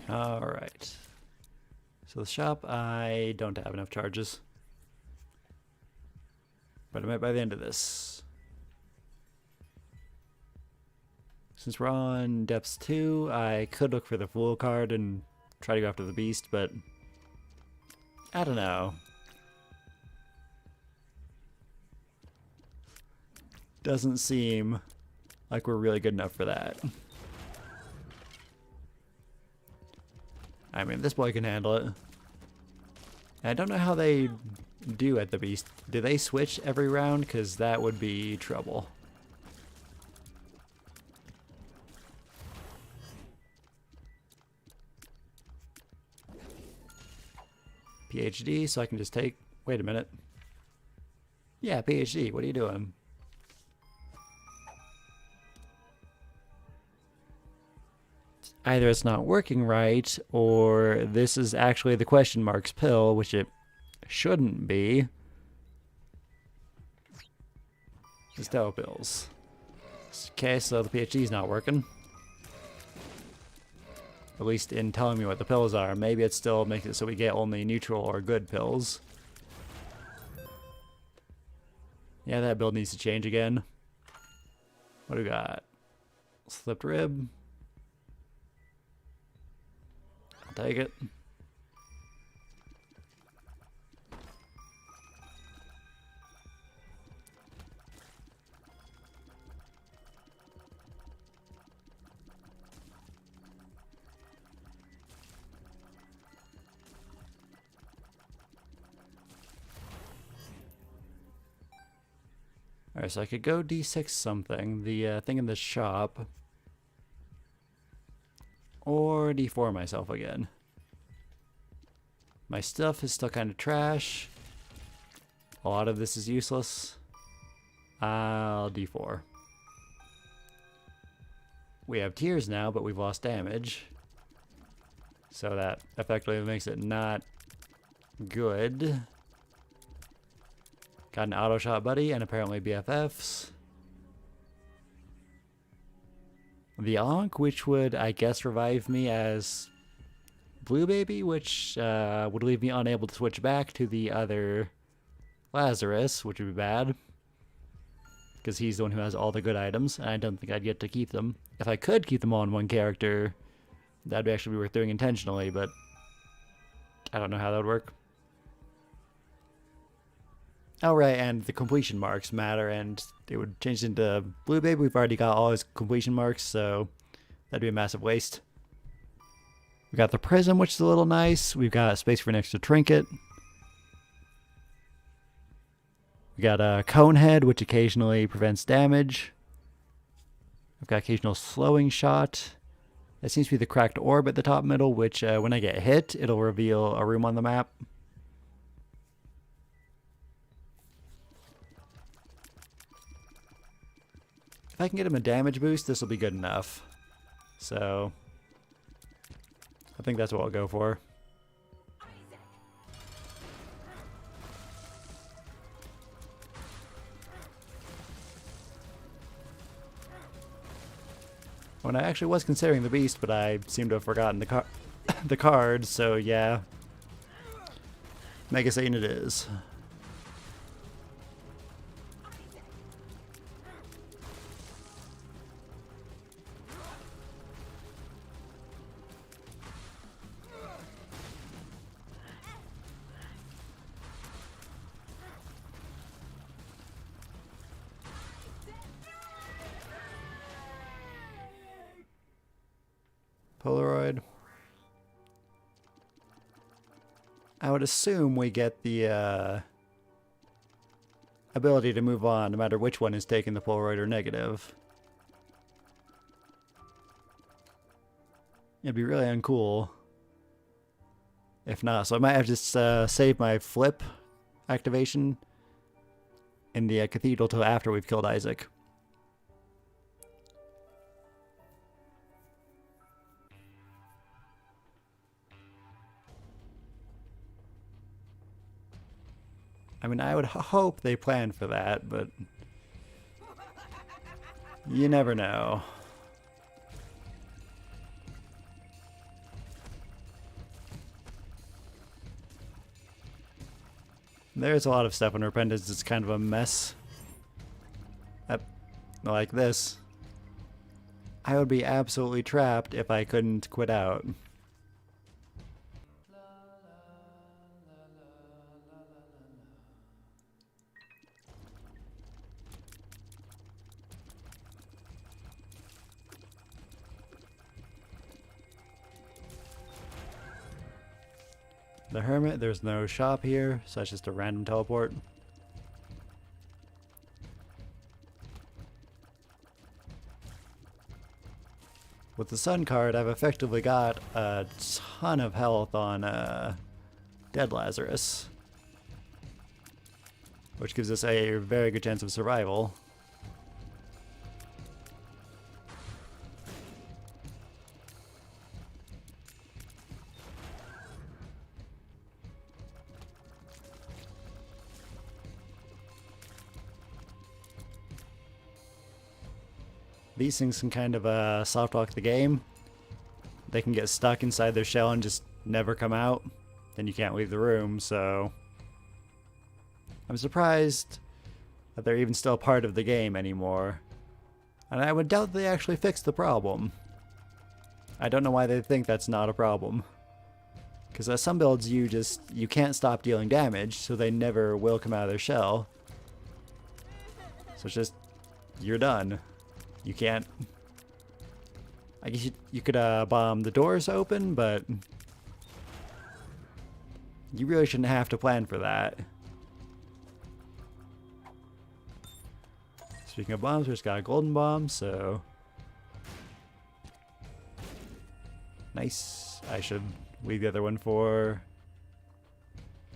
Alright. So the shop, I don't have enough charges. But I might by the end of this. Since we're on depths 2, I could look for the Fool card and try to go after the beast, but I don't know. Doesn't seem like we're really good enough for that. I mean, this boy can handle it. And I don't know how they do at the beast. Do they switch every round? Because that would be trouble. PhD, so I can just take... Wait a minute. Yeah, PhD, what are you doing? Either it's not working right, or this is actually the question marks pill, which it shouldn't be. Estelle pills. Okay, so the PhD's not working. At least in telling me what the pills are. Maybe it still makes it so we get only neutral or good pills. Yeah, that build needs to change again. What do we got? Slipped rib. I'll take it. Alright, so I could go D6 something, the thing in the shop, or D4 myself again. My stuff is still kind of trash. A lot of this is useless. I'll D4. We have tears now, but we've lost damage. So that effectively makes it not good. Got an auto shot buddy and apparently BFFs. The Ankh, which would, I guess, revive me as Blue Baby, which would leave me unable to switch back to the other Lazarus, which would be bad. Because he's the one who has all the good items, and I don't think I'd get to keep them. If I could keep them all in one character, that'd actually be worth doing intentionally, but I don't know how that would work. Oh, right, and the completion marks matter, and it would change into Blue Baby. We've already got all his completion marks, so that'd be a massive waste. We got the prism, which is a little nice. We've got space for an extra trinket. We got a cone head, which occasionally prevents damage. We've got occasional slowing shot. That seems to be the cracked orb at the top middle, which when I get hit, it'll reveal a room on the map. If I can get him a damage boost, this will be good enough. So, I think that's what I'll go for. When I actually was considering the beast, but I seem to have forgotten the card, so yeah. Mega Satan it is. Polaroid. I would assume we get the ability to move on no matter which one is taking the Polaroid or negative. It'd be really uncool if not. So I might have to save my flip activation in the cathedral till after we've killed Isaac. I mean, I would hope they planned for that, but you never know. There's a lot of stuff in Repentance that's kind of a mess. Like this. I would be absolutely trapped if I couldn't quit out. The Hermit, there's no shop here, so that's just a random teleport. With the Sun card, I've effectively got a ton of health on Dead Lazarus, which gives us a very good chance of survival. These things can kind of soft lock the game. They can get stuck inside their shell and just never come out. Then you can't leave the room, so I'm surprised that they're even still part of the game anymore. And I would doubt they actually fixed the problem. I don't know why they think that's not a problem. Because some builds you can't stop dealing damage, so they never will come out of their shell. So it's just, you're done. You can't. I guess you could bomb the doors open, but you really shouldn't have to plan for that. Speaking of bombs, we just got a golden bomb, so nice. I should leave the other one for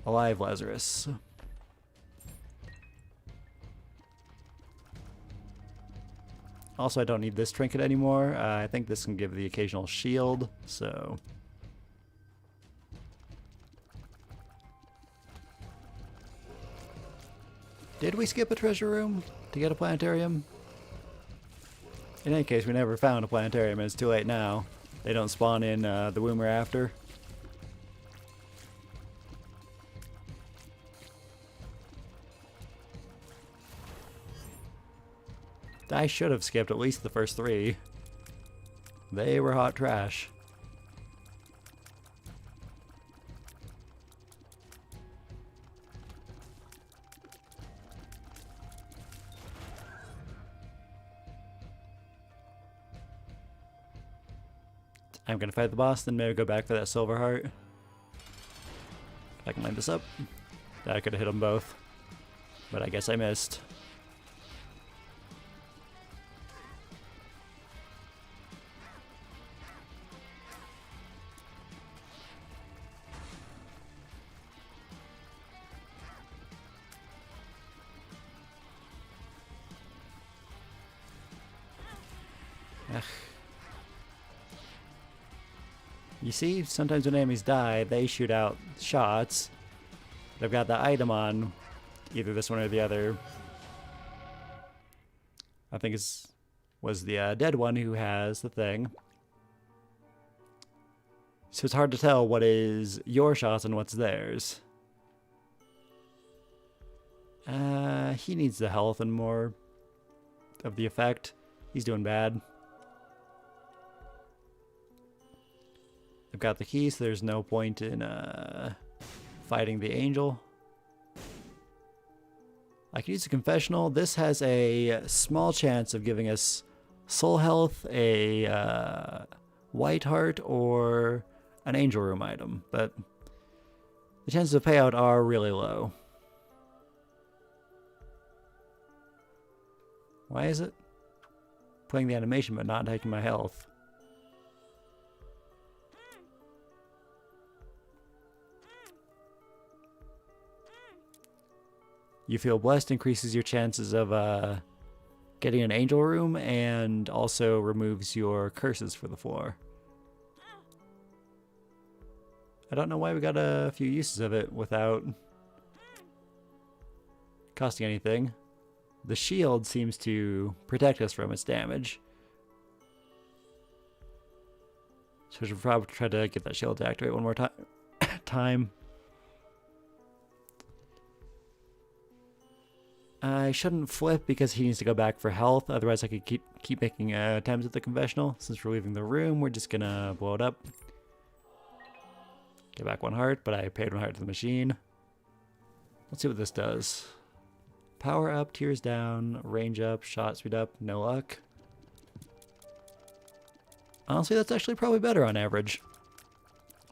alive Lazarus. Also, I don't need this trinket anymore. I think this can give the occasional shield, so did we skip a treasure room to get a planetarium? In any case, we never found a planetarium, and it's too late now. They don't spawn in the Woomer after. I should have skipped at least the first three. They were hot trash. I'm gonna fight the boss, then maybe go back for that silver heart. If I can line this up. I could have hit them both, but I guess I missed. Ugh. You see, sometimes when enemies die, they shoot out shots. They've got the item on either this one or the other. I think it was the dead one who has the thing. So it's hard to tell what is your shots and what's theirs. He needs the health and more of the effect. He's doing bad. I've got the key, so there's no point in fighting the angel. I can use a confessional. This has a small chance of giving us soul health, a white heart or an angel room item, but the chances of payout are really low. Why is it playing the animation but not taking my health? You feel blessed increases your chances of getting an angel room and also removes your curses for the floor. I don't know why we got a few uses of it without costing anything. The shield seems to protect us from its damage. So we should probably try to get that shield to activate one more time. I shouldn't flip because he needs to go back for health, otherwise I could keep making attempts at the confessional. Since we're leaving the room, we're just gonna blow it up. Get back 1 heart, but I paid 1 heart to the machine. Let's see what this does. Power up, tears down, range up, shot speed up, no luck. Honestly, that's actually probably better on average.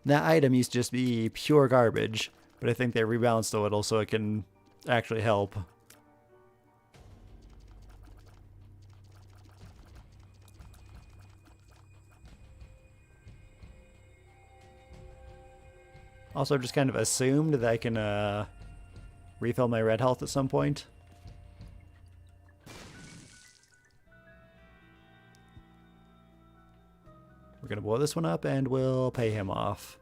That item used to just be pure garbage, but I think they rebalanced a little so it can actually help. Also, I've just kind of assumed that I can refill my red health at some point. We're going to blow this one up and we'll pay him off.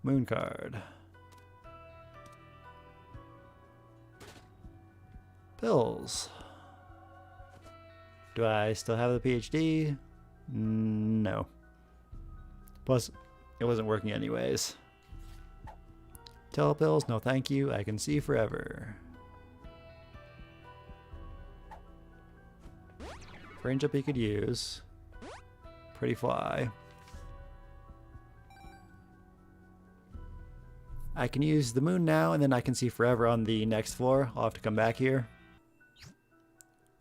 Moon card. Pills. Do I still have the PhD? No. Plus, it wasn't working anyways. Telepills, no thank you. I can see forever. Range up he could use. Pretty fly. I can use the moon now, and then I can see forever on the next floor. I'll have to come back here.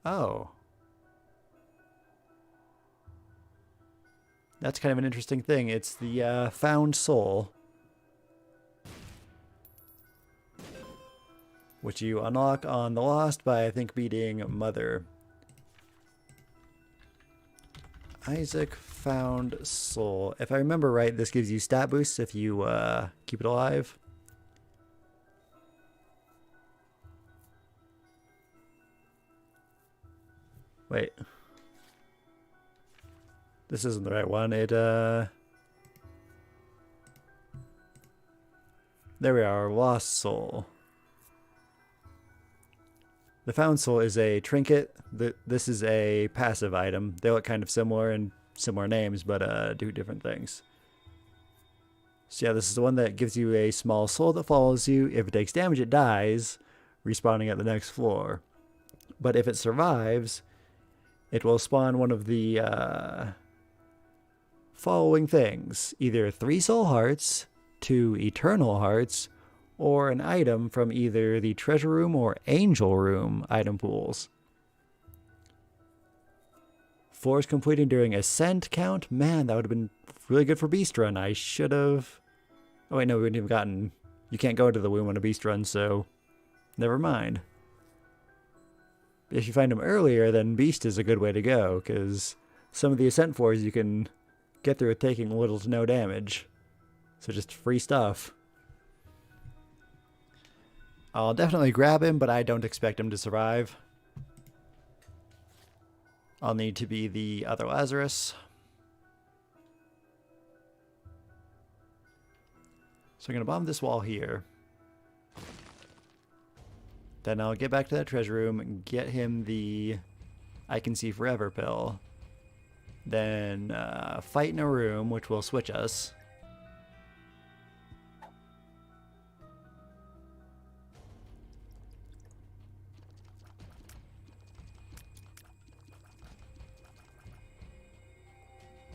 Oh. That's kind of an interesting thing. It's the found soul, which you unlock on the Lost by, I think, beating Mother. Isaac found soul. If I remember right, this gives you stat boosts if you keep it alive. Wait. This isn't the right one. There we are, Lost Soul. The Found Soul is a trinket. This is a passive item. They look kind of similar and similar names, but do different things. So yeah, this is the one that gives you a small soul that follows you. If it takes damage, it dies, respawning at the next floor. But if it survives, it will spawn one of the following things. Either 3 soul hearts, 2 eternal hearts, or an item from either the treasure room or angel room item pools. Floors completing during ascent count? Man, that would have been really good for beast run. I should have... Oh wait, no, we wouldn't have gotten... You can't go to the womb on a beast run, so... Never mind. If you find them earlier, then beast is a good way to go, because some of the ascent floors you can get through with taking little to no damage. So just free stuff. I'll definitely grab him, but I don't expect him to survive. I'll need to be the other Lazarus. So I'm going to bomb this wall here. Then I'll get back to that treasure room and get him the I Can See Forever pill. Then fight in a room, which will switch us.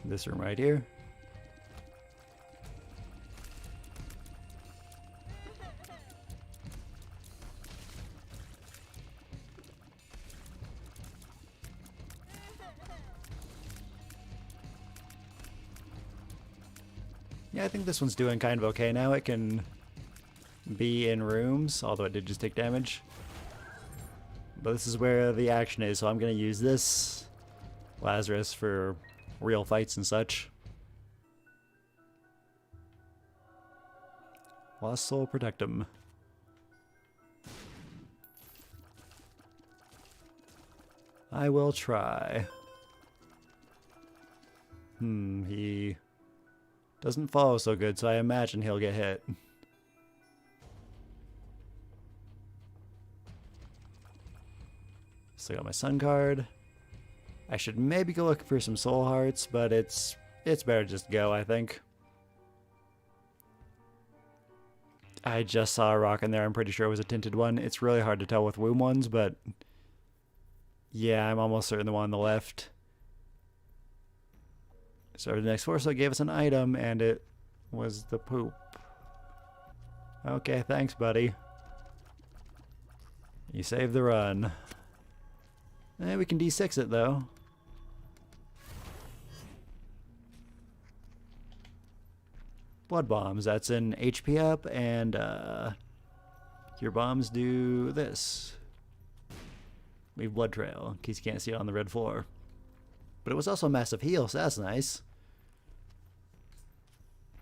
This room right here. Yeah, I think this one's doing kind of okay now. It can be in rooms, although it did just take damage. But this is where the action is, so I'm going to use this Lazarus for real fights and such. Lost Soul, protect him. I will try. He doesn't follow so good, so I imagine he'll get hit. Still got my Sun card. I should maybe go look for some Soul Hearts, but it's better to just go, I think. I just saw a rock in there. I'm pretty sure it was a tinted one. It's really hard to tell with womb ones, but yeah, I'm almost certain the one on the left. So the next force gave us an item, and it was the poop. Okay, thanks, buddy. You saved the run. We can D6 it, though. Blood bombs. That's an HP up, and your bombs do this. Leave blood trail, in case you can't see it on the red floor. But it was also a massive heal, so that's nice.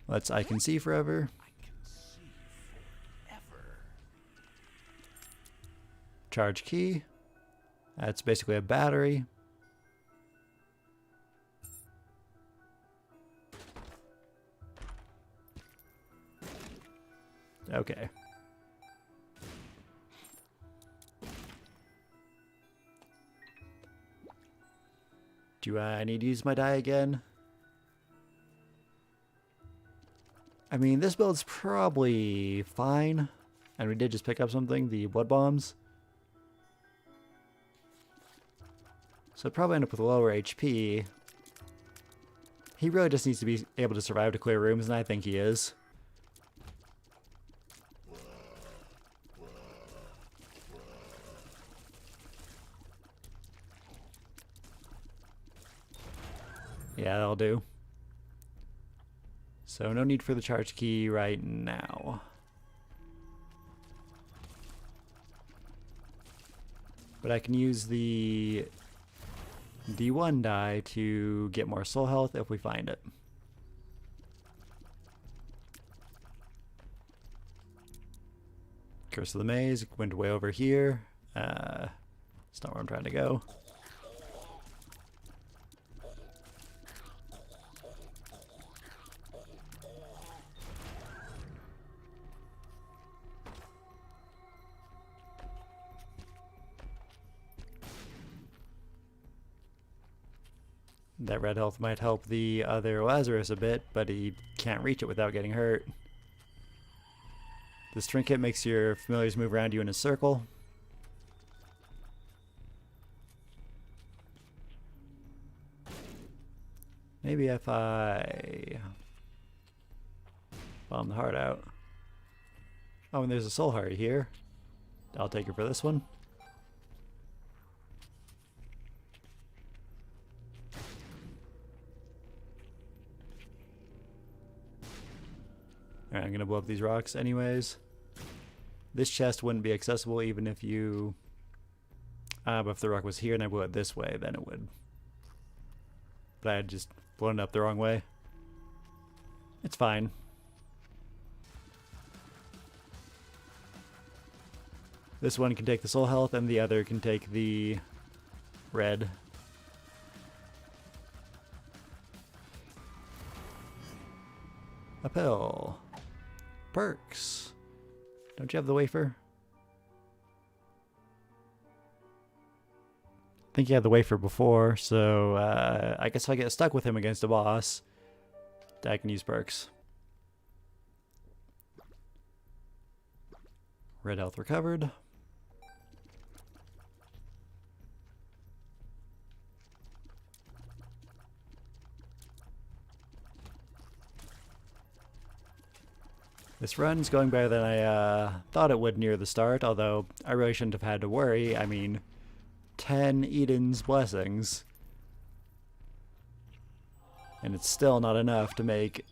Let's I can see forever. Charge key. That's basically a battery. Okay. Do I need to use my die again? I mean, this build's probably fine. And we did just pick up something, the blood bombs. So I'd probably end up with lower HP. He really just needs to be able to survive to clear rooms, and I think he is. Yeah, that'll do. So no need for the charge key right now. But I can use the D1 die to get more soul health if we find it. Curse of the Maze went way over here. It's not where I'm trying to go. That red health might help the other Lazarus a bit, but he can't reach it without getting hurt. This trinket makes your familiars move around you in a circle. Maybe if I bomb the heart out. Oh, and there's a soul heart here. I'll take it for this one. Alright, I'm gonna blow up these rocks anyways. This chest wouldn't be accessible even if you... but if the rock was here and I blew it this way, then it would. But I had just blown it up the wrong way. It's fine. This one can take the soul health and the other can take the red. A pill. Perks. Don't you have the wafer? I think you had the wafer before, so I guess if I get stuck with him against a boss, I can use perks. Red health recovered. This run's going better than I thought it would near the start, although I really shouldn't have had to worry. I mean, 10 Eden's blessings. And it's still not enough to make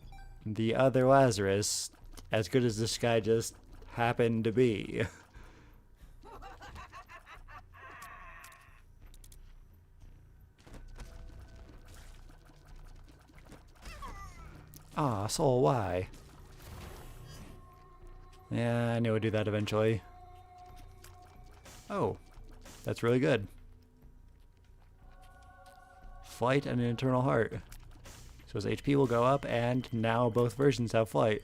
the other Lazarus, as good as this guy just happened to be. Ah, Soul, why? Yeah, I knew I'd do that eventually. Oh, that's really good. Flight and an Eternal Heart. So his HP will go up, and now both versions have flight.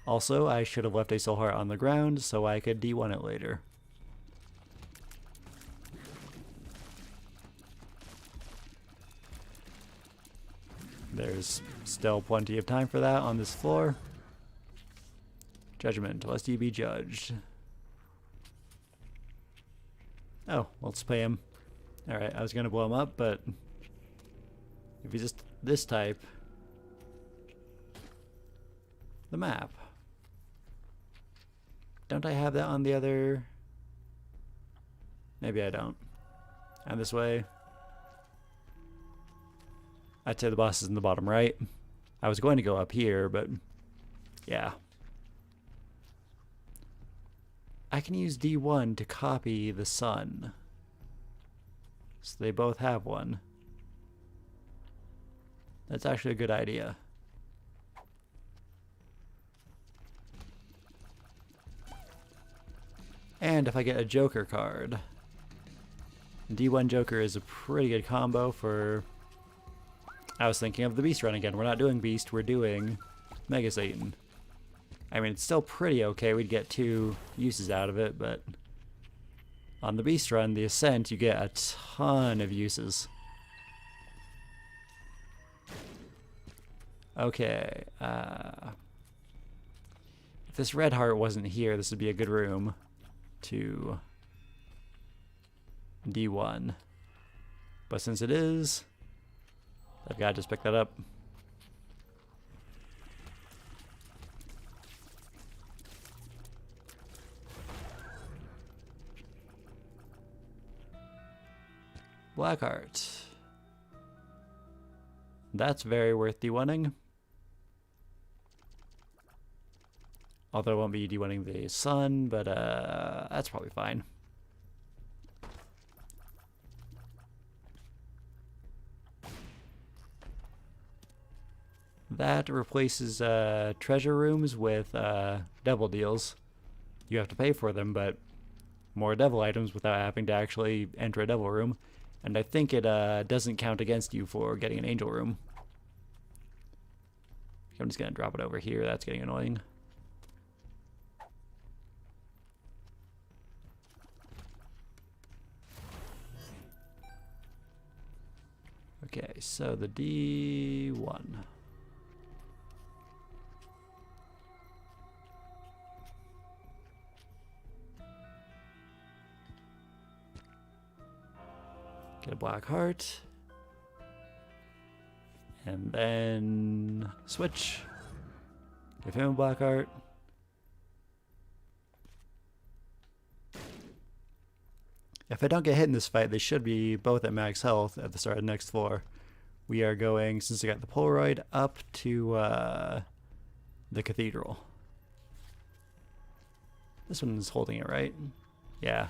Also, I should have left a Soul Heart on the ground so I could D1 it later. There's still plenty of time for that on this floor. Judgment, lest you be judged. Oh, let's pay him. Alright, I was gonna blow him up, but if he's just this type, the map. Don't I have that on the other? Maybe I don't. And this way. I'd say the boss is in the bottom right. I was going to go up here, but yeah. I can use D1 to copy the sun. So they both have one. That's actually a good idea. And if I get a Joker card, D1 Joker is a pretty good combo for... I was thinking of the Beast run again. We're not doing Beast, we're doing Mega Satan. I mean, it's still pretty okay. We'd get 2 uses out of it, but on the Beast run, the Ascent, you get a ton of uses. Okay. If this red heart wasn't here, this would be a good room to D1. But since it is, I've got to just pick that up. Blackheart. That's very worth D1ing. Although I won't be D1ing the sun, but that's probably fine. That replaces treasure rooms with devil deals. You have to pay for them, but more devil items without having to actually enter a devil room. And I think it doesn't count against you for getting an angel room. I'm just going to drop it over here. That's getting annoying. Okay, so the D1. Get a black heart. And then switch. Give him a black heart. If I don't get hit in this fight, they should be both at max health at the start of the next floor. We are going, since I got the Polaroid, up to the cathedral. This one's holding it, right? Yeah.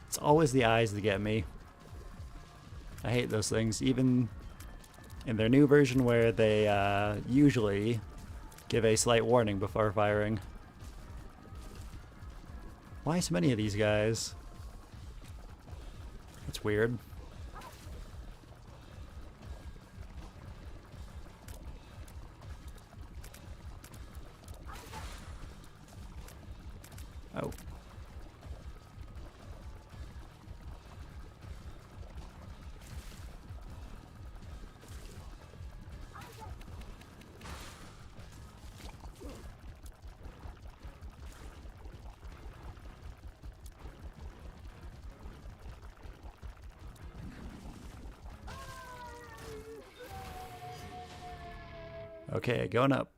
It's always the eyes that get me. I hate those things, even in their new version where they usually give a slight warning before firing. Why so many of these guys? That's weird. Oh. Okay, going up.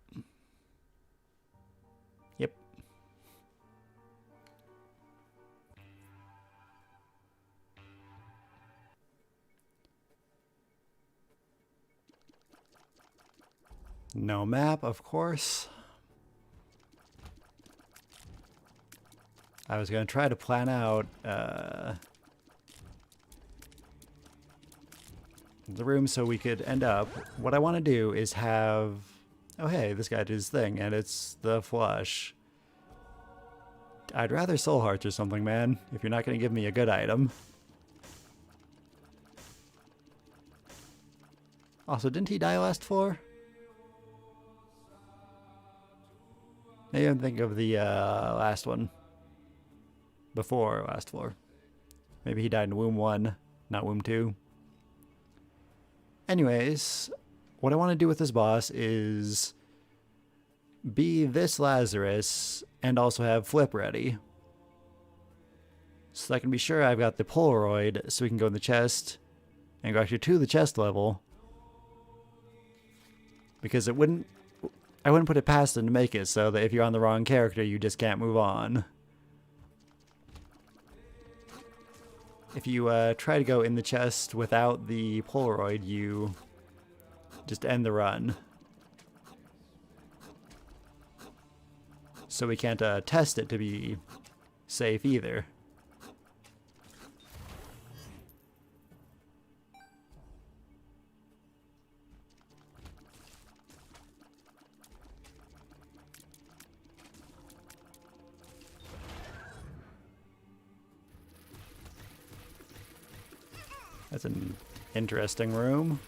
No map, of course. I was going to try to plan out the room so we could end up. What I want to do is have... Oh hey, this guy did his thing, and it's the flush. I'd rather soul hearts or something, man, if you're not going to give me a good item. Also, didn't he die last floor? Maybe I'm thinking of the last one. Before last floor. Maybe he died in Womb 1, not Womb 2. Anyways, what I want to do with this boss is be this Lazarus and also have Flip ready. So I can be sure I've got the Polaroid so we can go in the chest and go actually to the chest level. Because I wouldn't put it past them to make it so that if you're on the wrong character, you just can't move on. If you try to go in the chest without the Polaroid, you just end the run. So we can't test it to be safe either. That's an interesting room.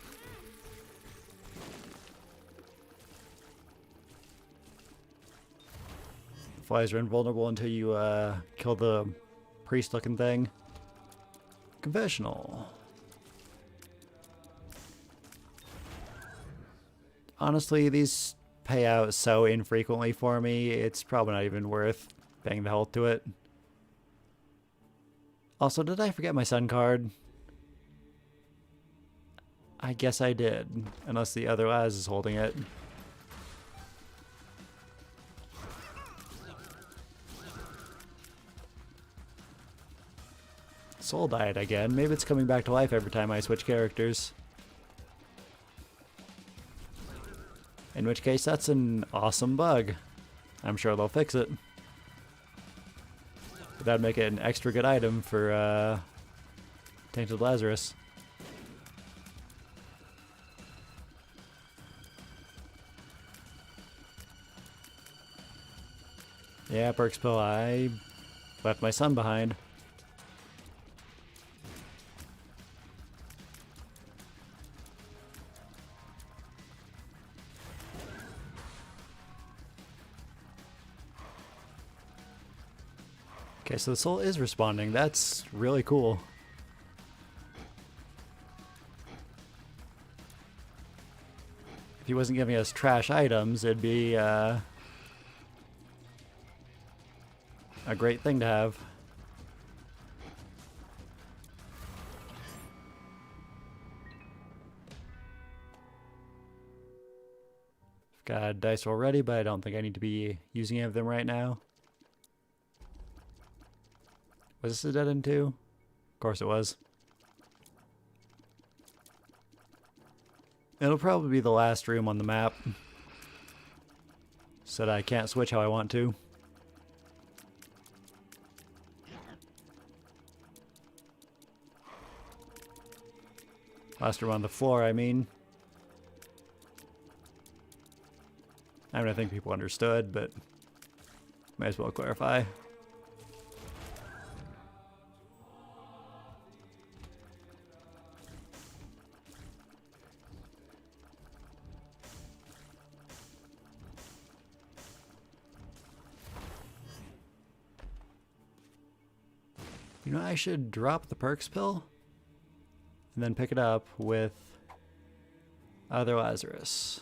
Flies are invulnerable until you kill the priest-looking thing. Confessional. Honestly, these pay out so infrequently for me, it's probably not even worth paying the health to it. Also, did I forget my sun card? I guess I did, unless the other Laz is holding it. Soul died again. Maybe it's coming back to life every time I switch characters. In which case, that's an awesome bug. I'm sure they'll fix it. But that'd make it an extra good item for Tainted Lazarus. Yeah, Perks Pill, I left my son behind. Okay, so the soul is responding. That's really cool. If he wasn't giving us trash items, it'd be a great thing to have. I've got dice already, but I don't think I need to be using any of them right now. Was this a dead end too? Of course it was. It'll probably be the last room on the map, so that I can't switch how I want to. Last room on the floor, I mean. I think people understood, but might as well clarify. You know, I should drop the perks pill and then pick it up with other Lazarus.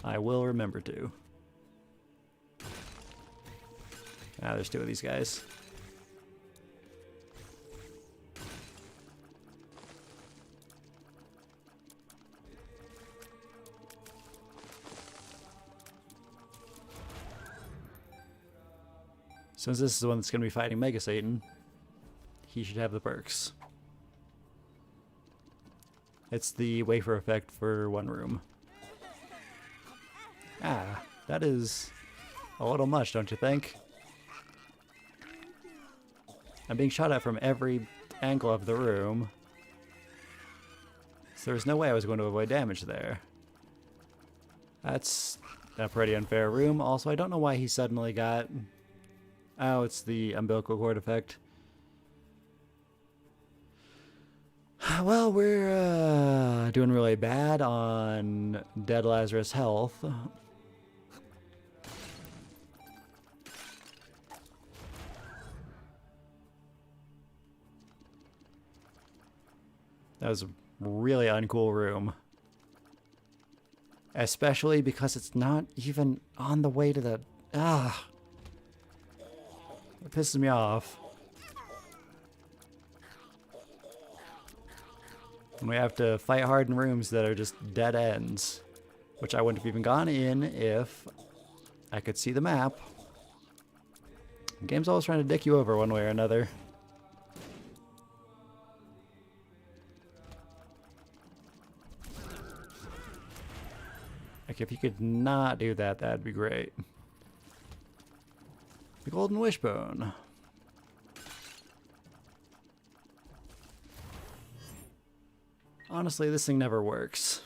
I will remember to. Ah, there's two of these guys. Since this is the one that's going to be fighting Mega Satan, he should have the perks. It's the wafer effect for one room. Ah, that is a little much, don't you think? I'm being shot at from every angle of the room. So there's no way I was going to avoid damage there. That's a pretty unfair room. Also, I don't know why he suddenly got... Oh, it's the umbilical cord effect. Well, we're doing really bad on Dead Lazarus health. That was a really uncool room. Especially because it's not even on the way to the... Ah! It pisses me off. And we have to fight hard in rooms that are just dead ends. Which I wouldn't have even gone in if I could see the map. The game's always trying to dick you over one way or another. Like, if you could not do that, that'd be great. The Golden Wishbone. Honestly, this thing never works.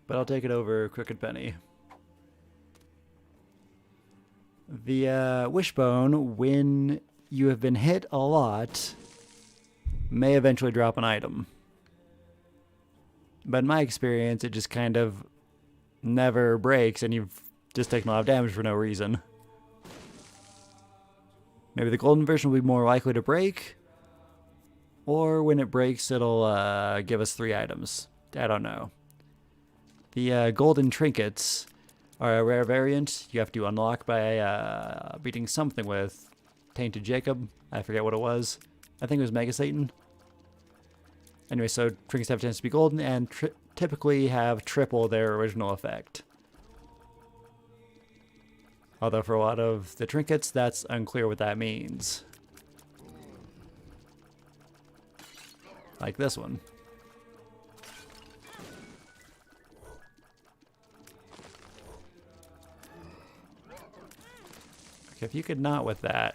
But I'll take it over Crooked Penny. The Wishbone, when you have been hit a lot, may eventually drop an item. But in my experience, it just kind of never breaks, and you've just taken a lot of damage for no reason. Maybe the golden version will be more likely to break, or when it breaks, it'll give us 3 items. I don't know. The golden trinkets are a rare variant you have to unlock by beating something with Tainted Jacob. I forget what it was. I think it was Mega Satan. Anyway, so trinkets have a chance to be golden and typically have triple their original effect. Although for a lot of the trinkets, that's unclear what that means. Like this one. Okay, if you could not with that.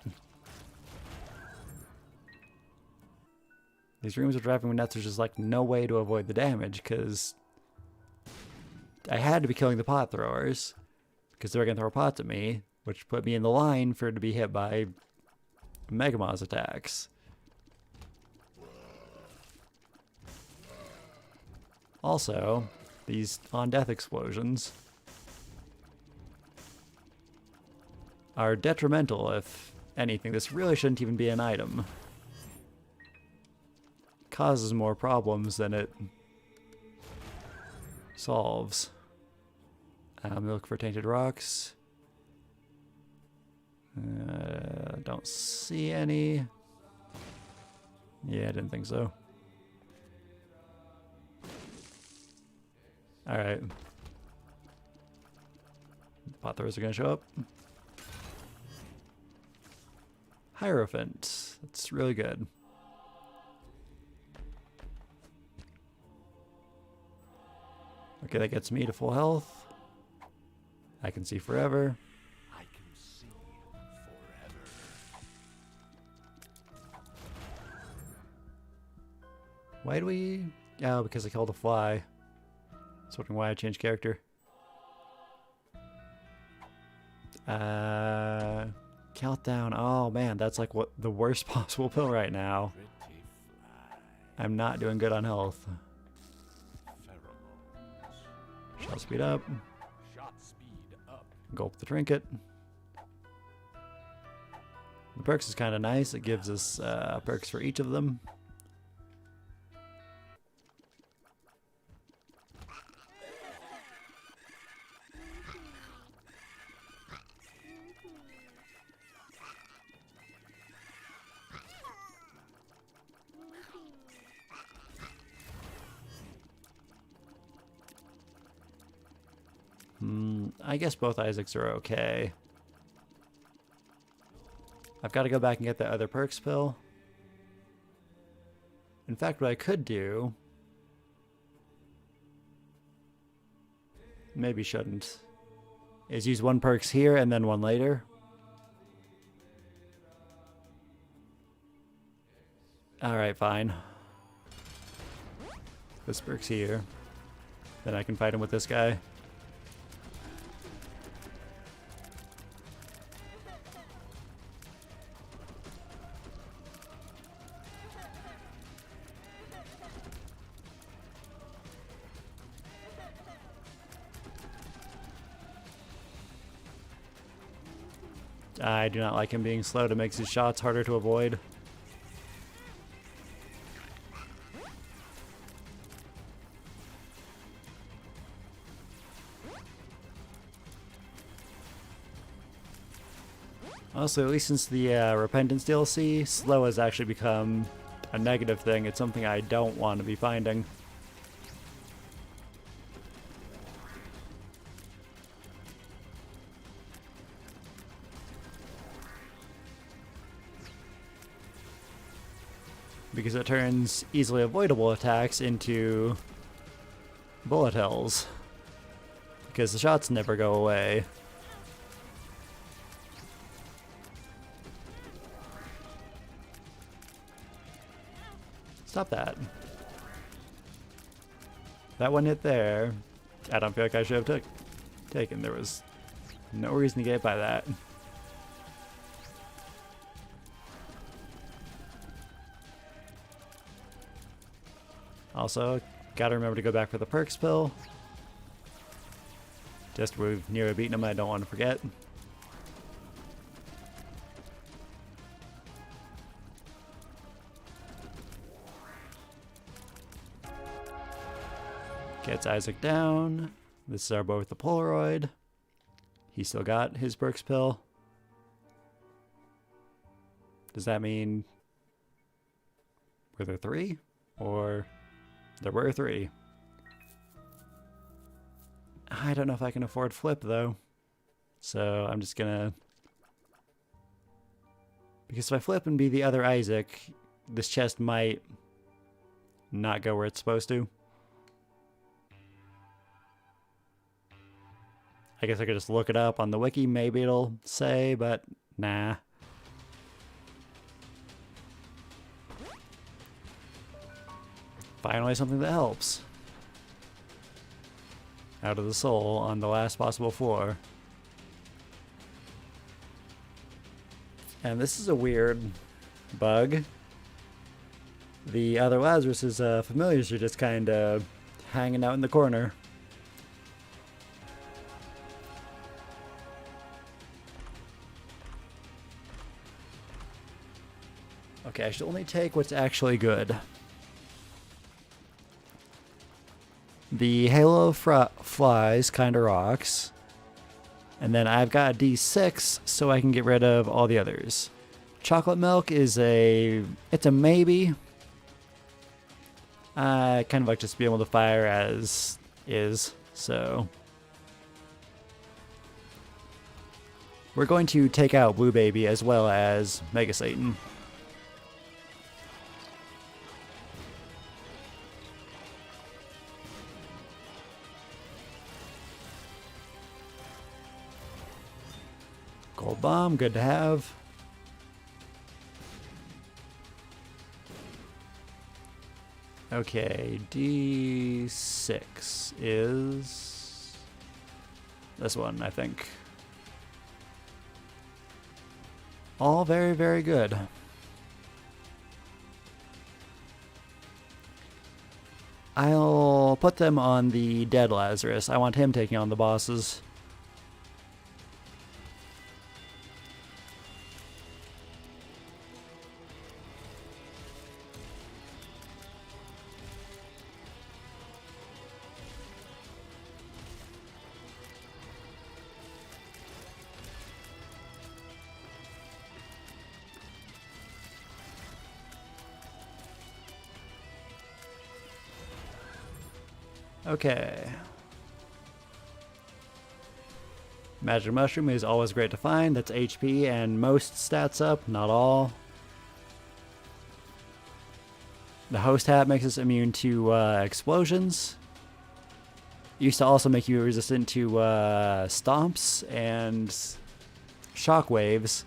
These rooms are driving me nuts. There's just like no way to avoid the damage because I had to be killing the pot throwers because they were going to throw pots at me, which put me in the line for it to be hit by Megamaw's attacks. Also, these on-death explosions are detrimental, if anything. This really shouldn't even be an item. Causes more problems than it solves. Look for tainted rocks. Don't see any. Yeah, I didn't think so. Alright. Pot throwers are gonna show up. Hierophant. That's really good. Okay, that gets me to full health. I can see forever. I can see forever. Why do we... Oh, because I killed a fly. That's wondering why I changed character. Countdown. Oh man, that's like what the worst possible pill right now. Pretty fly. I'm not doing good on health. Pheromones. Shot speed up. Shot speed up. Gulp the trinket. The perks is kind of nice. It gives us perks for each of them. I guess both Isaacs are okay. I've got to go back and get the other perks pill. In fact, what I could do maybe shouldn't, is use one perks here and then one later. Alright, fine. This perk's here. Then I can fight him with this guy. I do not like him being slowed. It makes his shots harder to avoid. Also, at least since the Repentance DLC, slow has actually become a negative thing. It's something I don't want to be finding. Because it turns easily avoidable attacks into bullet hells. Because the shots never go away. Stop that. That one hit there. I don't feel like I should have taken. There was no reason to get by that. Also, gotta remember to go back for the perks pill. Just we've nearly beaten him, I don't want to forget. Gets Isaac down. This is our boy with the Polaroid. He still got his perks pill. Does that mean were there 3? Or there were 3? I don't know if I can afford flip though. So I'm just gonna... Because if I flip and be the other Isaac, this chest might not go where it's supposed to. I guess I could just look it up on the wiki, maybe it'll say, but nah. Finally something that helps. Out of the soul on the last possible floor. And this is a weird bug. The other Lazarus's familiars are just kind of hanging out in the corner. Okay, I should only take what's actually good. The Halo flies kinda rocks. And then I've got a D6 so I can get rid of all the others. Chocolate milk is it's a maybe. I kind of like just being able to fire as is, so. We're going to take out Blue Baby as well as Mega Satan. Gold bomb, good to have. Okay, D6 is this one, I think. All very, very good. I'll put them on the dead Lazarus. I want him taking on the bosses. Okay. Magic Mushroom is always great to find. That's HP and most stats up, not all. The Host Hat makes us immune to explosions. used to also make you resistant to stomps and shockwaves,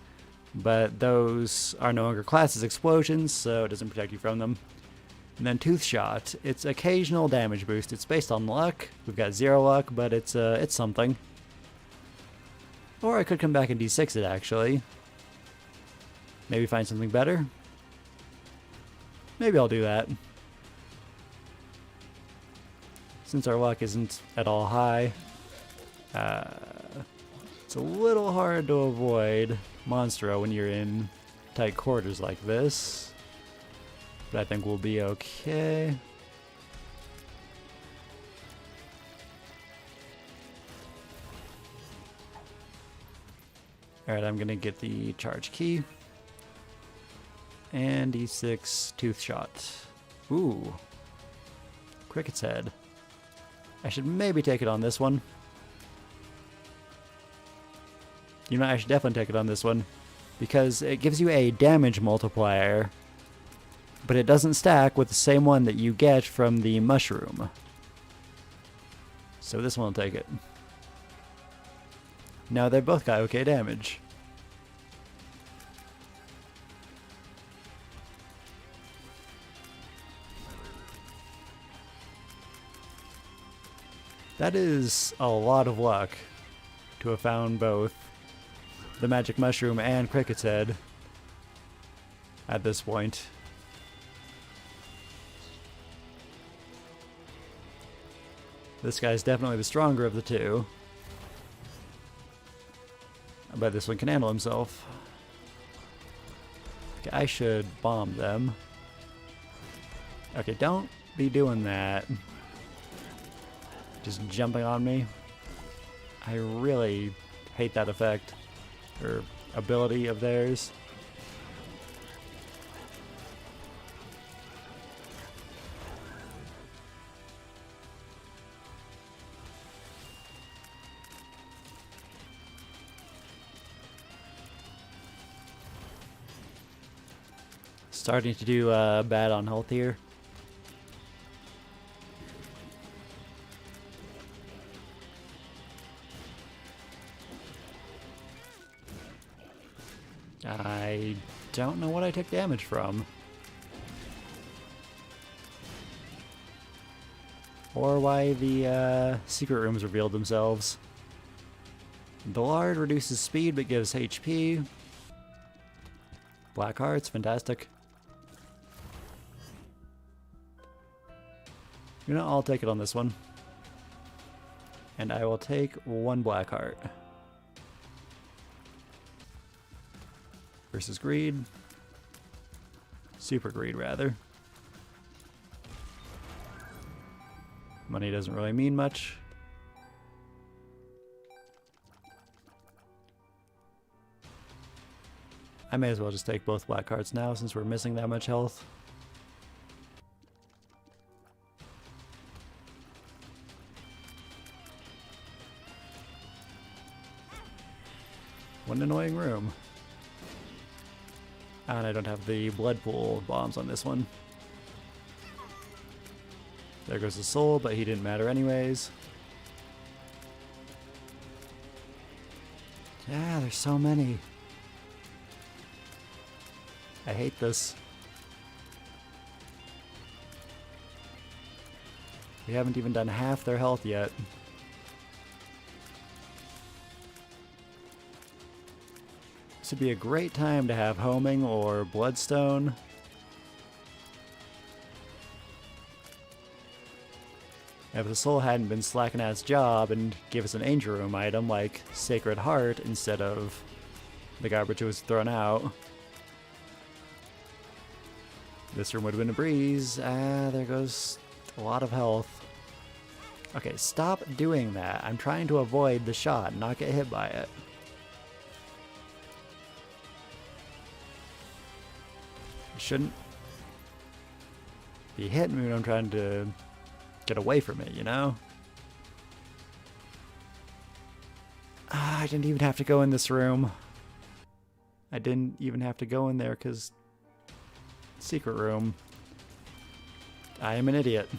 but those are no longer classed as explosions, so it doesn't protect you from them. And then Tooth Shot. It's occasional damage boost. It's based on luck. We've got 0 luck, but it's something. Or I could come back and D6 it, actually. Maybe find something better. Maybe I'll do that. Since our luck isn't at all high, it's a little hard to avoid Monstro when you're in tight quarters like this. But I think we'll be okay. Alright, I'm gonna get the charge key. And D6 Tooth Shot. Ooh. Cricket's Head. I should maybe take it on this one. You know, I should definitely take it on this one. Because it gives you a damage multiplier, but it doesn't stack with the same one that you get from the mushroom. So this one will take it. Now they've both got okay damage. That is a lot of luck to have found both the magic mushroom and Cricket's Head at this point. This guy's definitely the stronger of the two. I bet this one can handle himself. Okay, I should bomb them. Okay, don't be doing that. Just jumping on me. I really hate that effect. Or ability of theirs. Starting to do bad on health here. I don't know what I took damage from. Or why the secret rooms revealed themselves. The Lard reduces speed but gives HP. Black Hearts, fantastic. You know, I'll take it on this one. And I will take 1 Black Heart. Versus Greed. Super Greed, rather. Money doesn't really mean much. I may as well just take both Black Hearts now since we're missing that much health. One annoying room. And I don't have the blood pool bombs on this one. There goes the soul, but he didn't matter anyways. Yeah, there's so many. I hate this. We haven't even done half their health yet. This would be a great time to have homing or bloodstone. If the soul hadn't been slacking at its job and gave us an angel room item like Sacred Heart instead of the garbage it was thrown out, this room would have been a breeze. Ah, there goes a lot of health. Okay, stop doing that. I'm trying to avoid the shot and not get hit by it. You shouldn't be hitting me when I'm trying to get away from it, you know? Ah, I didn't even have to go in this room. I didn't even have to go in there because secret room. I am an idiot.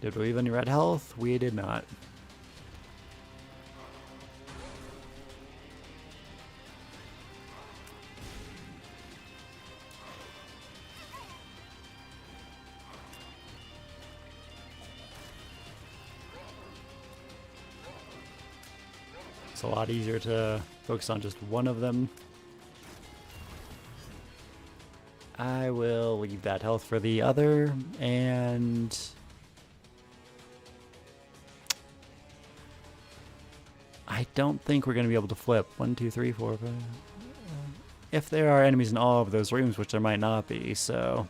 Did we leave any red health? We did not. It's a lot easier to focus on just one of them. I will leave that health for the other, and I don't think we're going to be able to flip. 1, 2, 3, 4, 5. If there are enemies in all of those rooms, which there might not be, so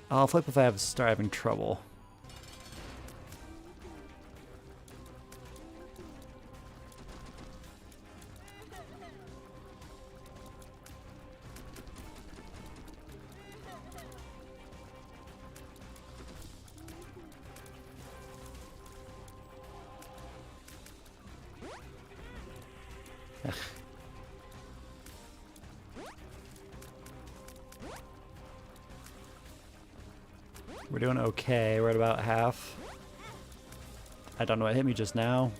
I'll flip if I start having trouble. We're doing okay. We're at about half. I don't know what hit me just now.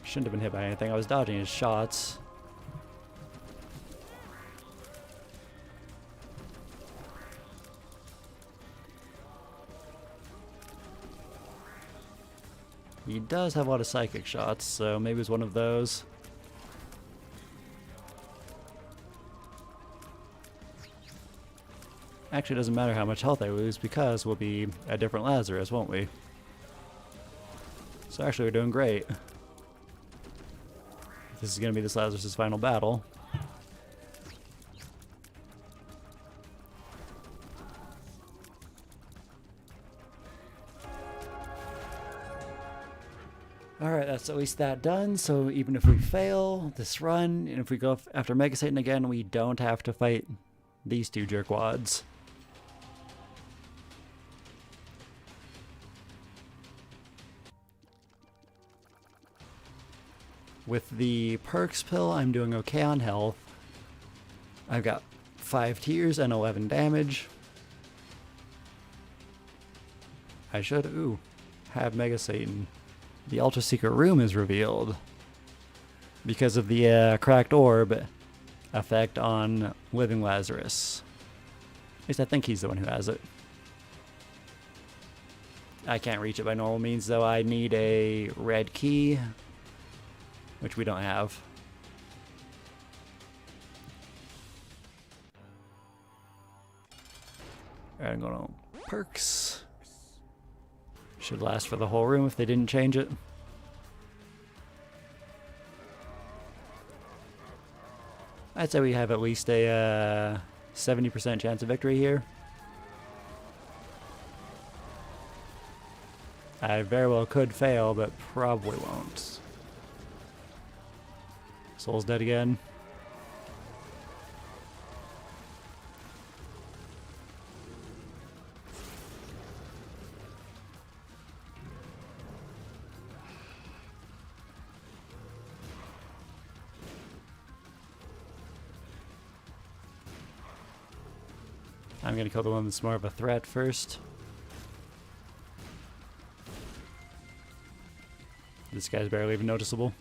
Shouldn't have been hit by anything. I was dodging his shots. He does have a lot of psychic shots, so maybe it's one of those. Actually, it doesn't matter how much health I lose because we'll be a different Lazarus, won't we? So actually, we're doing great. This is going to be this Lazarus' final battle. Alright, that's at least that done, so even if we fail this run, and if we go after Mega Satan again, we don't have to fight these two jerkwads. With the perks pill, I'm doing okay on health. I've got 5 tears and 11 damage. I should, have Mega Satan. The Ultra Secret Room is revealed because of the cracked orb effect on Living Lazarus. At least I think he's the one who has it. I can't reach it by normal means, though. I need a red key, which we don't have. Alright, I'm going on perks. Should last for the whole room if they didn't change it. I'd say we have at least a 70% chance of victory here. I very well could fail, but probably won't. Soul's dead again. I'm gonna kill the one that's more of a threat first. This guy's barely even noticeable.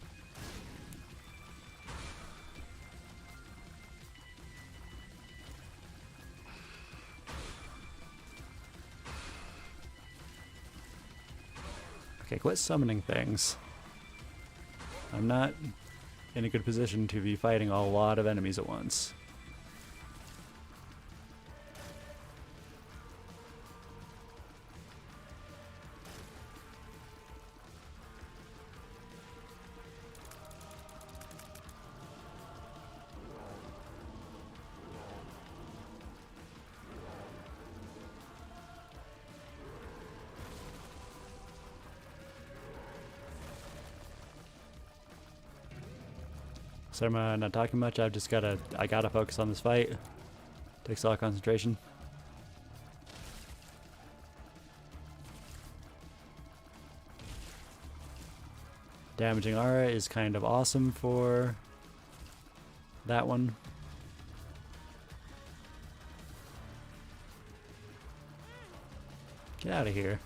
Okay, quit summoning things. I'm not in a good position to be fighting a lot of enemies at once. So I'm not talking much. I gotta focus on this fight. Takes a lot of concentration. Damaging aura is kind of awesome for that one. Get out of here.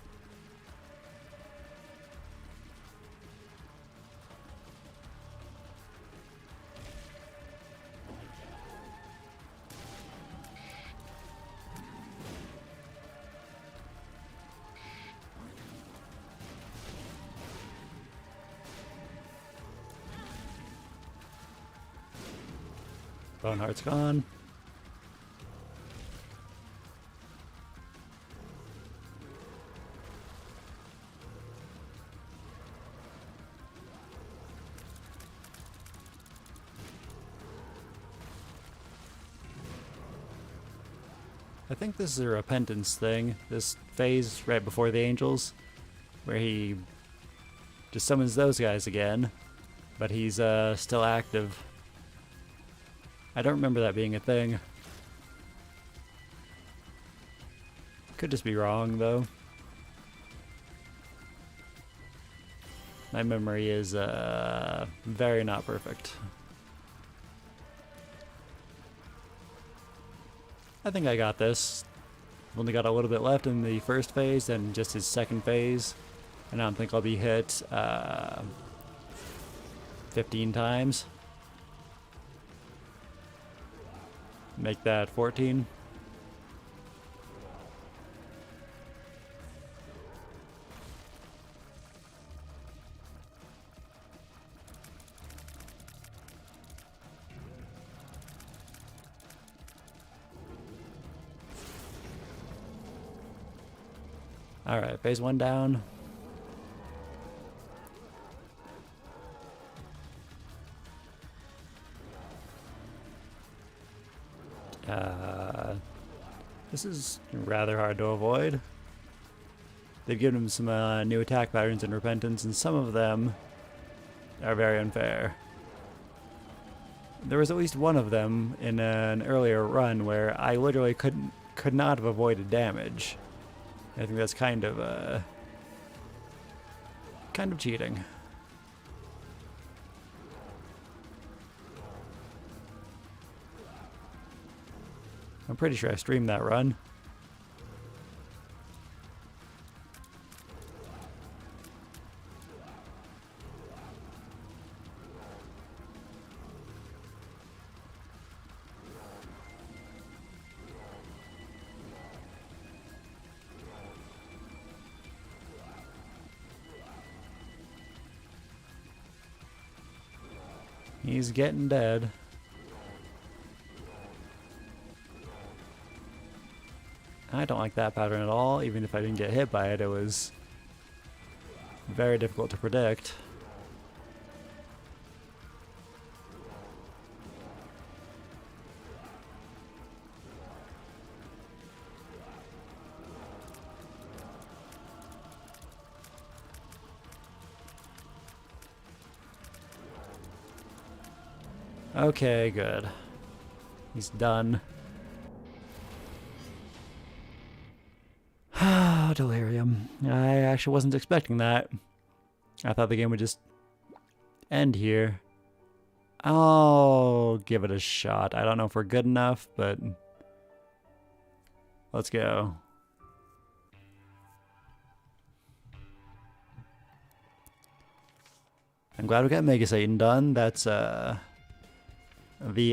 Boneheart's gone. I think this is a repentance thing, this phase right before the angels, where he just summons those guys again, but he's still active. I don't remember that being a thing. Could just be wrong, though. My memory is very not perfect. I think I got this. Only got a little bit left in the first phase and just his second phase. And I don't think I'll be hit 15 times. Make that 14. Alright, phase 1 down. This is rather hard to avoid. They've given him some new attack patterns in Repentance, and some of them are very unfair. There was at least one of them in an earlier run where I literally could not have avoided damage. I think that's kind of cheating. I'm pretty sure I streamed that run. He's getting dead. I don't like that pattern at all. Even if I didn't get hit by it, it was very difficult to predict. Okay, good. He's done. Delirium. I actually wasn't expecting that. I thought the game would just end here. I'll give it a shot. I don't know if we're good enough, but let's go. I'm glad we got Mega Satan done. That's the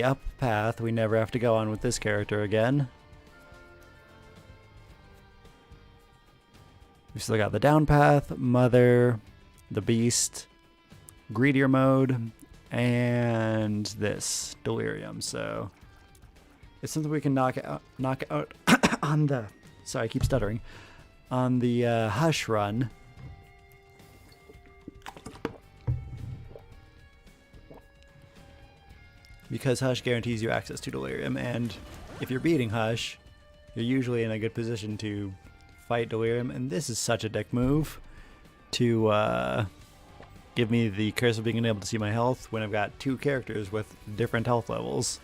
up path we never have to go on with this character again. We still got the down path, Mother, the Beast, Greedier mode, and this, Delirium. So it's something we can knock out on the, sorry, I keep stuttering, on the Hush run. Because Hush guarantees you access to Delirium, and if you're beating Hush, you're usually in a good position to fight Delirium, and this is such a dick move to give me the curse of being able to see my health when I've got two characters with different health levels.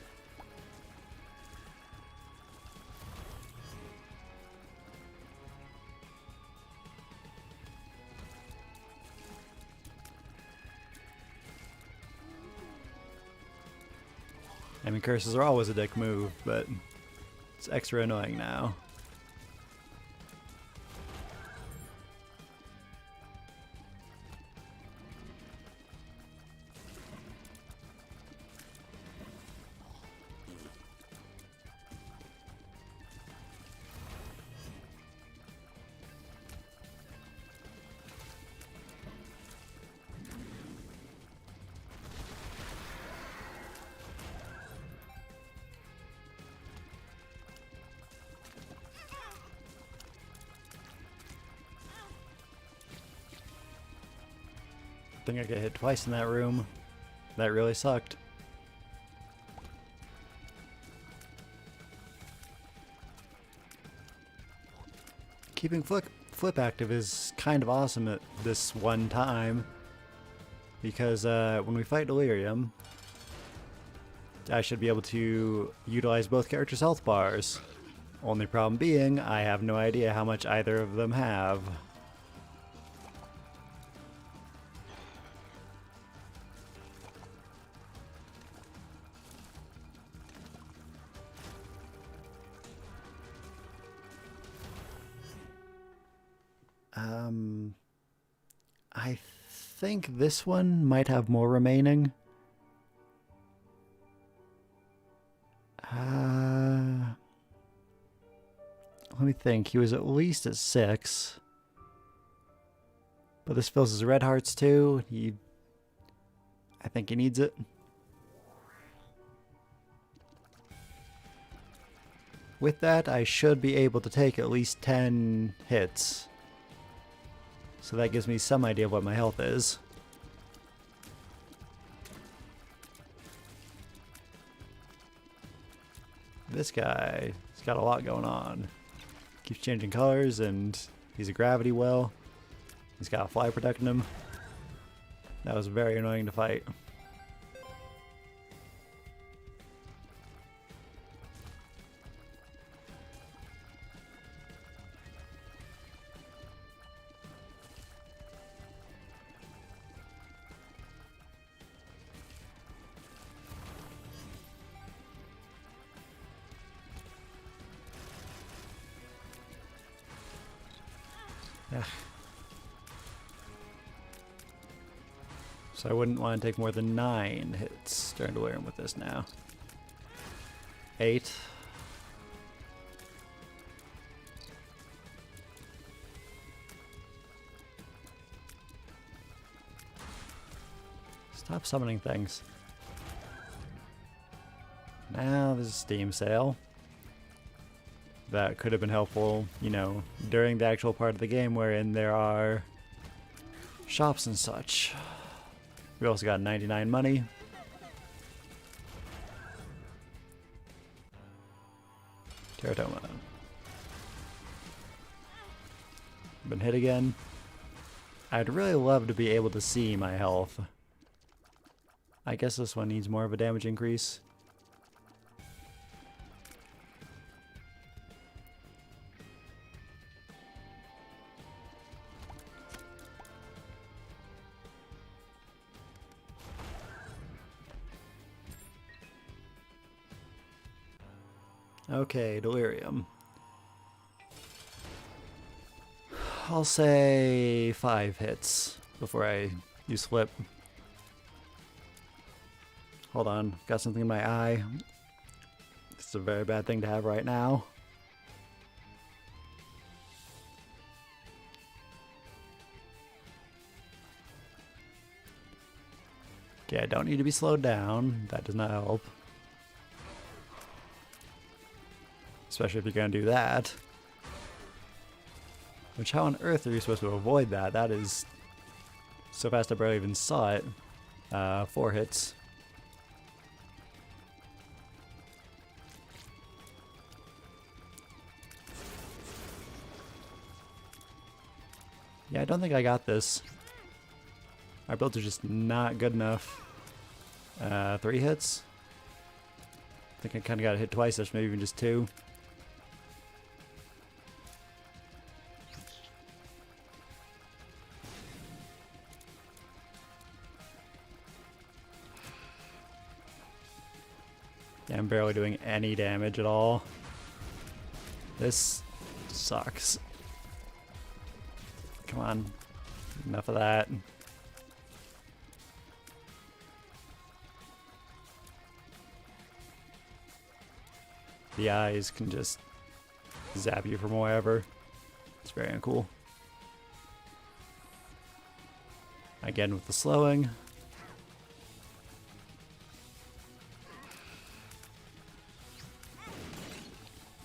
I mean, curses are always a dick move, but it's extra annoying now. think I got hit twice in that room. That really sucked. Keeping flip active is kind of awesome at this one time, because when we fight Delirium, I should be able to utilize both characters' health bars. Only problem being, I have no idea how much either of them have. I think this one might have more remaining. Let me think. He was at least at 6. But this fills his red hearts too. I think he needs it. With that, I should be able to take at least 10 hits. So that gives me some idea of what my health is. This guy, he's got a lot going on. Keeps changing colors, and he's a gravity well. He's got a fly protecting him. That was very annoying to fight. Ugh. So I wouldn't want to take more than 9 hits during Delirium with this now. 8. Stop summoning things. Now there's a Steam sale. That could have been helpful, you know, during the actual part of the game wherein there are shops and such. We also got 99 money. Teratoma. Been hit again. I'd really love to be able to see my health. I guess this one needs more of a damage increase. Okay, Delirium. I'll say 5 hits before I use Flip. Hold on, got something in my eye. This is a very bad thing to have right now. Okay, I don't need to be slowed down. That does not help. Especially if you're going to do that. Which, how on earth are you supposed to avoid that? That is so fast I barely even saw it. 4 hits. Yeah, I don't think I got this. Our builds are just not good enough. 3 hits? I think I kind of got hit twice, that's maybe even just 2. Yeah, I'm barely doing any damage at all. This sucks. Come on. Enough of that. The eyes can just zap you from wherever. It's very uncool. Again with the slowing.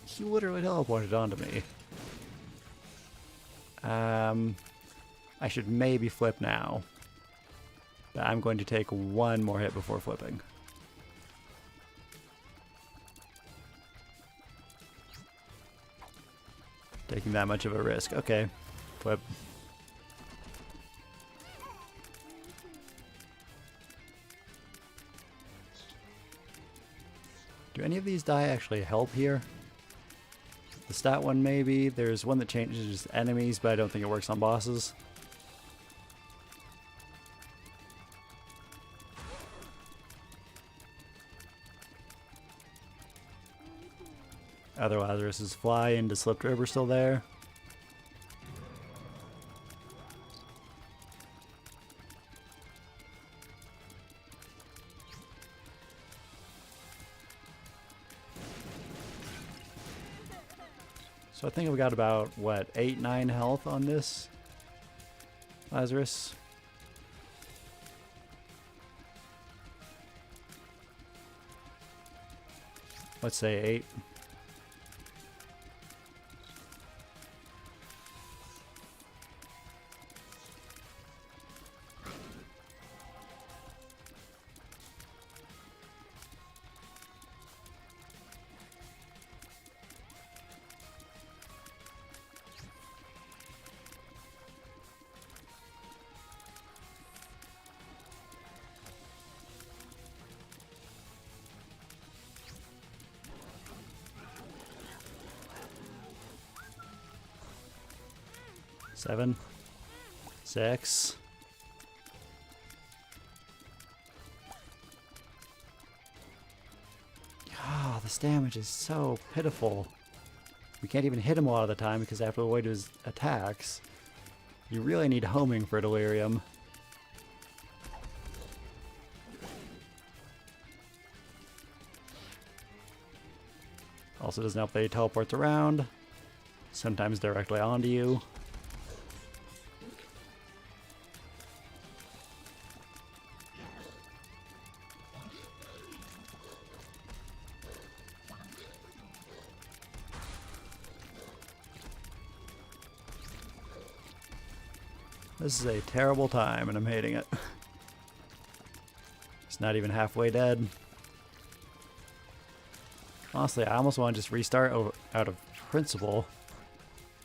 He literally teleported onto me. I should maybe flip now. But I'm going to take one more hit before flipping. Taking that much of a risk. Okay. Flip. Do any of these die actually help here? The stat one maybe. There's one that changes enemies, but I don't think it works on bosses. Other Lazarus's fly into Slipped River still there. So I think I've got about, what, 8, 9 health on this Lazarus. Let's say 8. Seven, 6. Oh, this damage is so pitiful. We can't even hit him a lot of the time because I have to avoid his attacks. You really need homing for Delirium. Also doesn't help that he teleports around, sometimes directly onto you. This is a terrible time, and I'm hating it. It's not even halfway dead. Honestly, I almost want to just restart out of principle.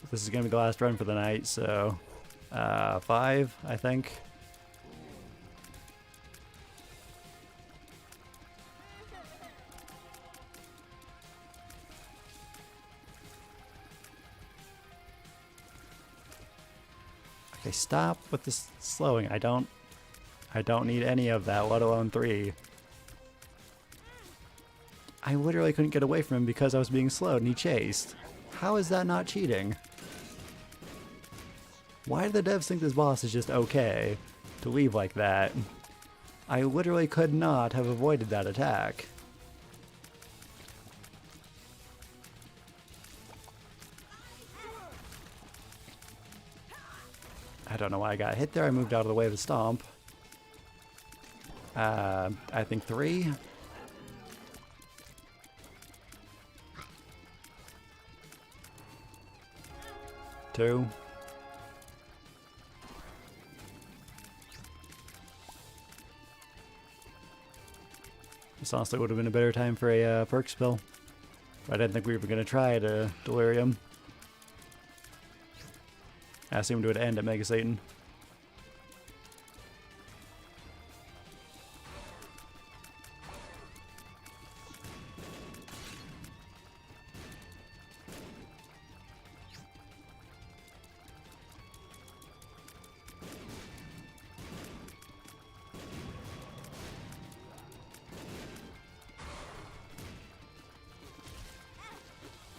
This is going to be the last run for the night, so 5, I think. Okay, stop with this slowing. I don't need any of that, let alone 3. I literally couldn't get away from him because I was being slowed and he chased. How is that not cheating? Why do the devs think this boss is just okay to leave like that? I literally could not have avoided that attack. I don't know why I got hit there. I moved out of the way of the stomp. I think 3. Two. This honestly would have been a better time for a perk spill. But I didn't think we were going to try it, Delirium. I assumed it would end at Mega Satan.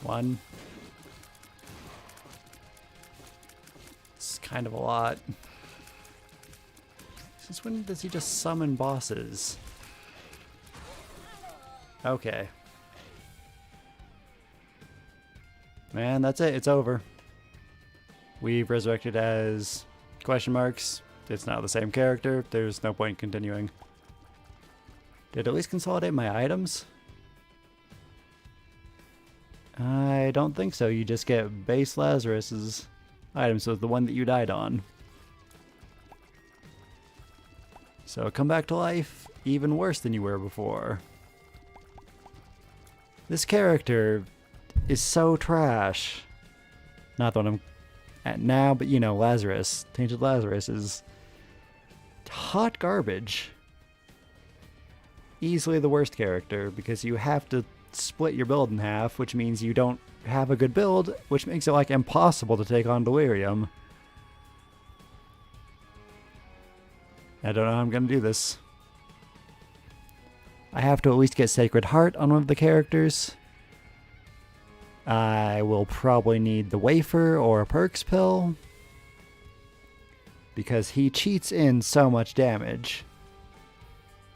One. It's kind of a lot. Since when does he just summon bosses? Okay. Man, that's it. It's over. We've resurrected as question marks. It's not the same character. There's no point in continuing. Did it at least consolidate my items? I don't think so. You just get base Lazarus's items, so the one that you died on. So come back to life even worse than you were before. This character is so trash. Not the one I'm at now, but you know, Lazarus, Tainted Lazarus is hot garbage. Easily the worst character because you have to split your build in half, which means you don't have a good build, which makes it like impossible to take on Delirium. I don't know how I'm gonna do this. I have to at least get Sacred Heart on one of the characters. I will probably need the Wafer or a Perks Pill, because he cheats in so much damage.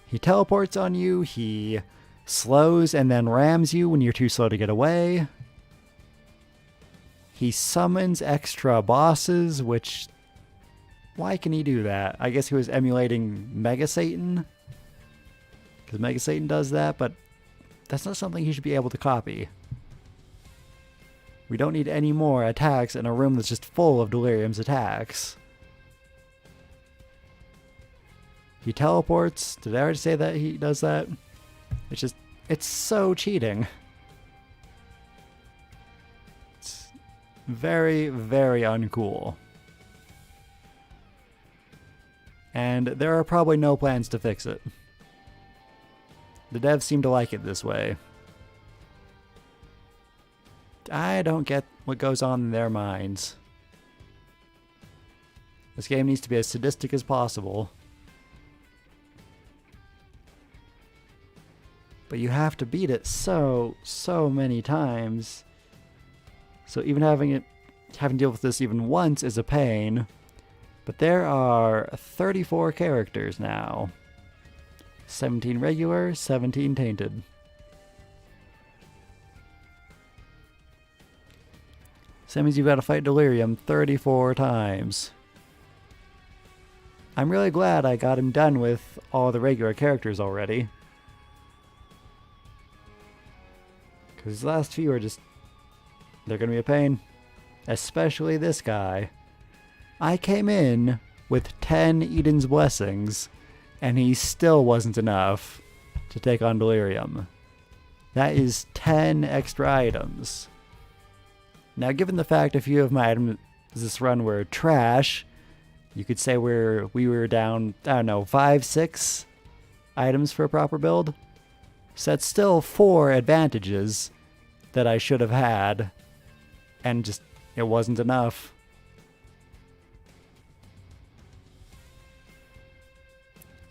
He teleports on you, he slows and then rams you when you're too slow to get away. He summons extra bosses, which... why can he do that? I guess he was emulating Mega Satan, because Mega Satan does that, but that's not something he should be able to copy. We don't need any more attacks in a room that's just full of Delirium's attacks. He teleports. Did I already say that he does that? It's just, it's so cheating. It's very, very uncool. And there are probably no plans to fix it. The devs seem to like it this way. I don't get what goes on in their minds. This game needs to be as sadistic as possible. But you have to beat it so many times. So even having to deal with this even once is a pain. But there are 34 characters now. 17 regular, 17 tainted. So that means you've got to fight Delirium 34 times. I'm really glad I got him done with all the regular characters already. Because the last few are just... they're going to be a pain. Especially this guy. I came in with 10 Eden's Blessings, and he still wasn't enough to take on Delirium. That is 10 extra items. Now, given the fact a few of my items this run were trash, you could say we were down, I don't know, 5, 6 items for a proper build. So that's still 4 advantages that I should have had, and just, it wasn't enough.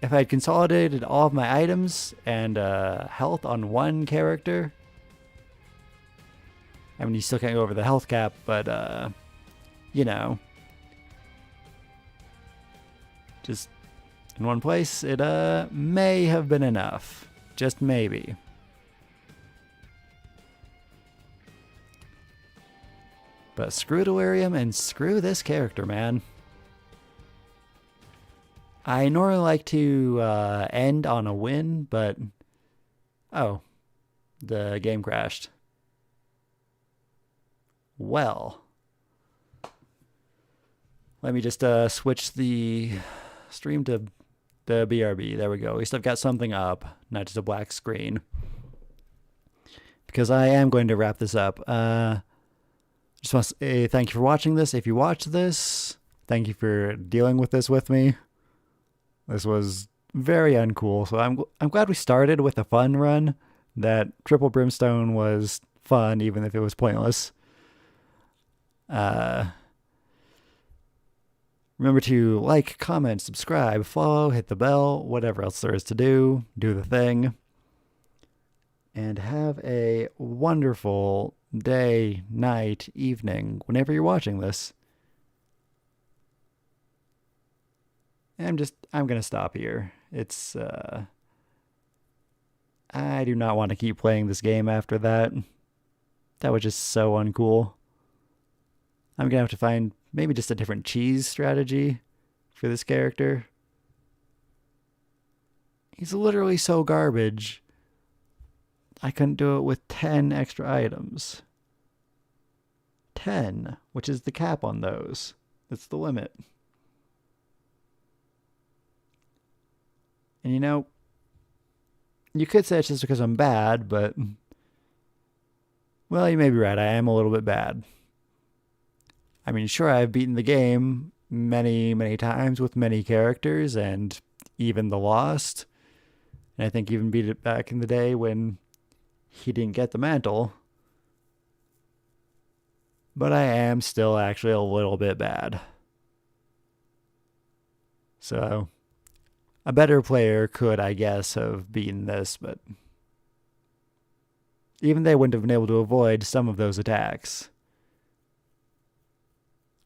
If I had consolidated all of my items and health on one character, I mean, you still can't go over the health cap, but, you know, just in one place, it may have been enough. Just maybe. But screw Delirium and screw this character, man. I normally like to end on a win, but... oh, the game crashed. Well, let me just switch the stream to the BRB. There we go. At least I've got something up, not just a black screen. Because I am going to wrap this up. Just want to say thank you for watching this. If you watched this, thank you for dealing with this with me. This was very uncool. So I'm glad we started with a fun run. That triple Brimstone was fun, even if it was pointless. Remember to like, comment, subscribe, follow, hit the bell, whatever else there is to do. Do the thing. And have a wonderful day, night, evening, whenever you're watching this. I'm going to stop here. It's, I do not want to keep playing this game after that. That was just so uncool. I'm going to have to find maybe just a different cheese strategy for this character. He's literally so garbage. I couldn't do it with 10 extra items. 10, which is the cap on those. That's the limit. And you know, you could say it's just because I'm bad, but well, you may be right. I am a little bit bad. I mean, sure, I've beaten the game many, many times with many characters and even the Lost. And I think even beat it back in the day when he didn't get the mantle. But I am still actually a little bit bad. So, a better player could, I guess, have beaten this, but even they wouldn't have been able to avoid some of those attacks.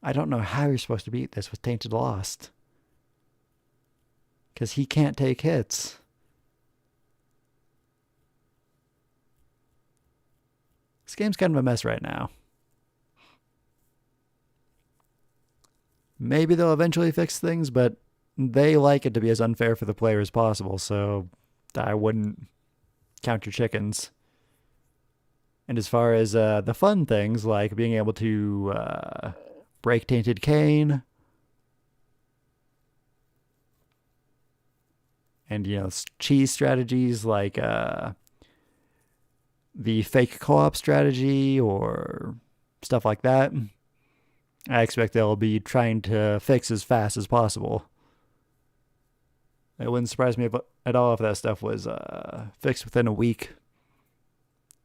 I don't know how you're supposed to beat this with Tainted Lost. Because he can't take hits. This game's kind of a mess right now. Maybe they'll eventually fix things, but they like it to be as unfair for the player as possible, so I wouldn't count your chickens. And as far as the fun things, like being able to break Tainted Cane, and, you know, cheese strategies like the fake co-op strategy or stuff like that, I expect they'll be trying to fix as fast as possible. It wouldn't surprise me at all if that stuff was fixed within a week.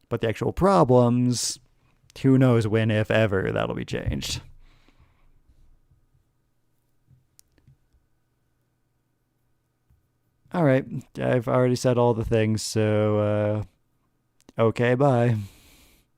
But the actual problems, who knows when, if ever, that'll be changed. All right, I've already said all the things, so okay, bye.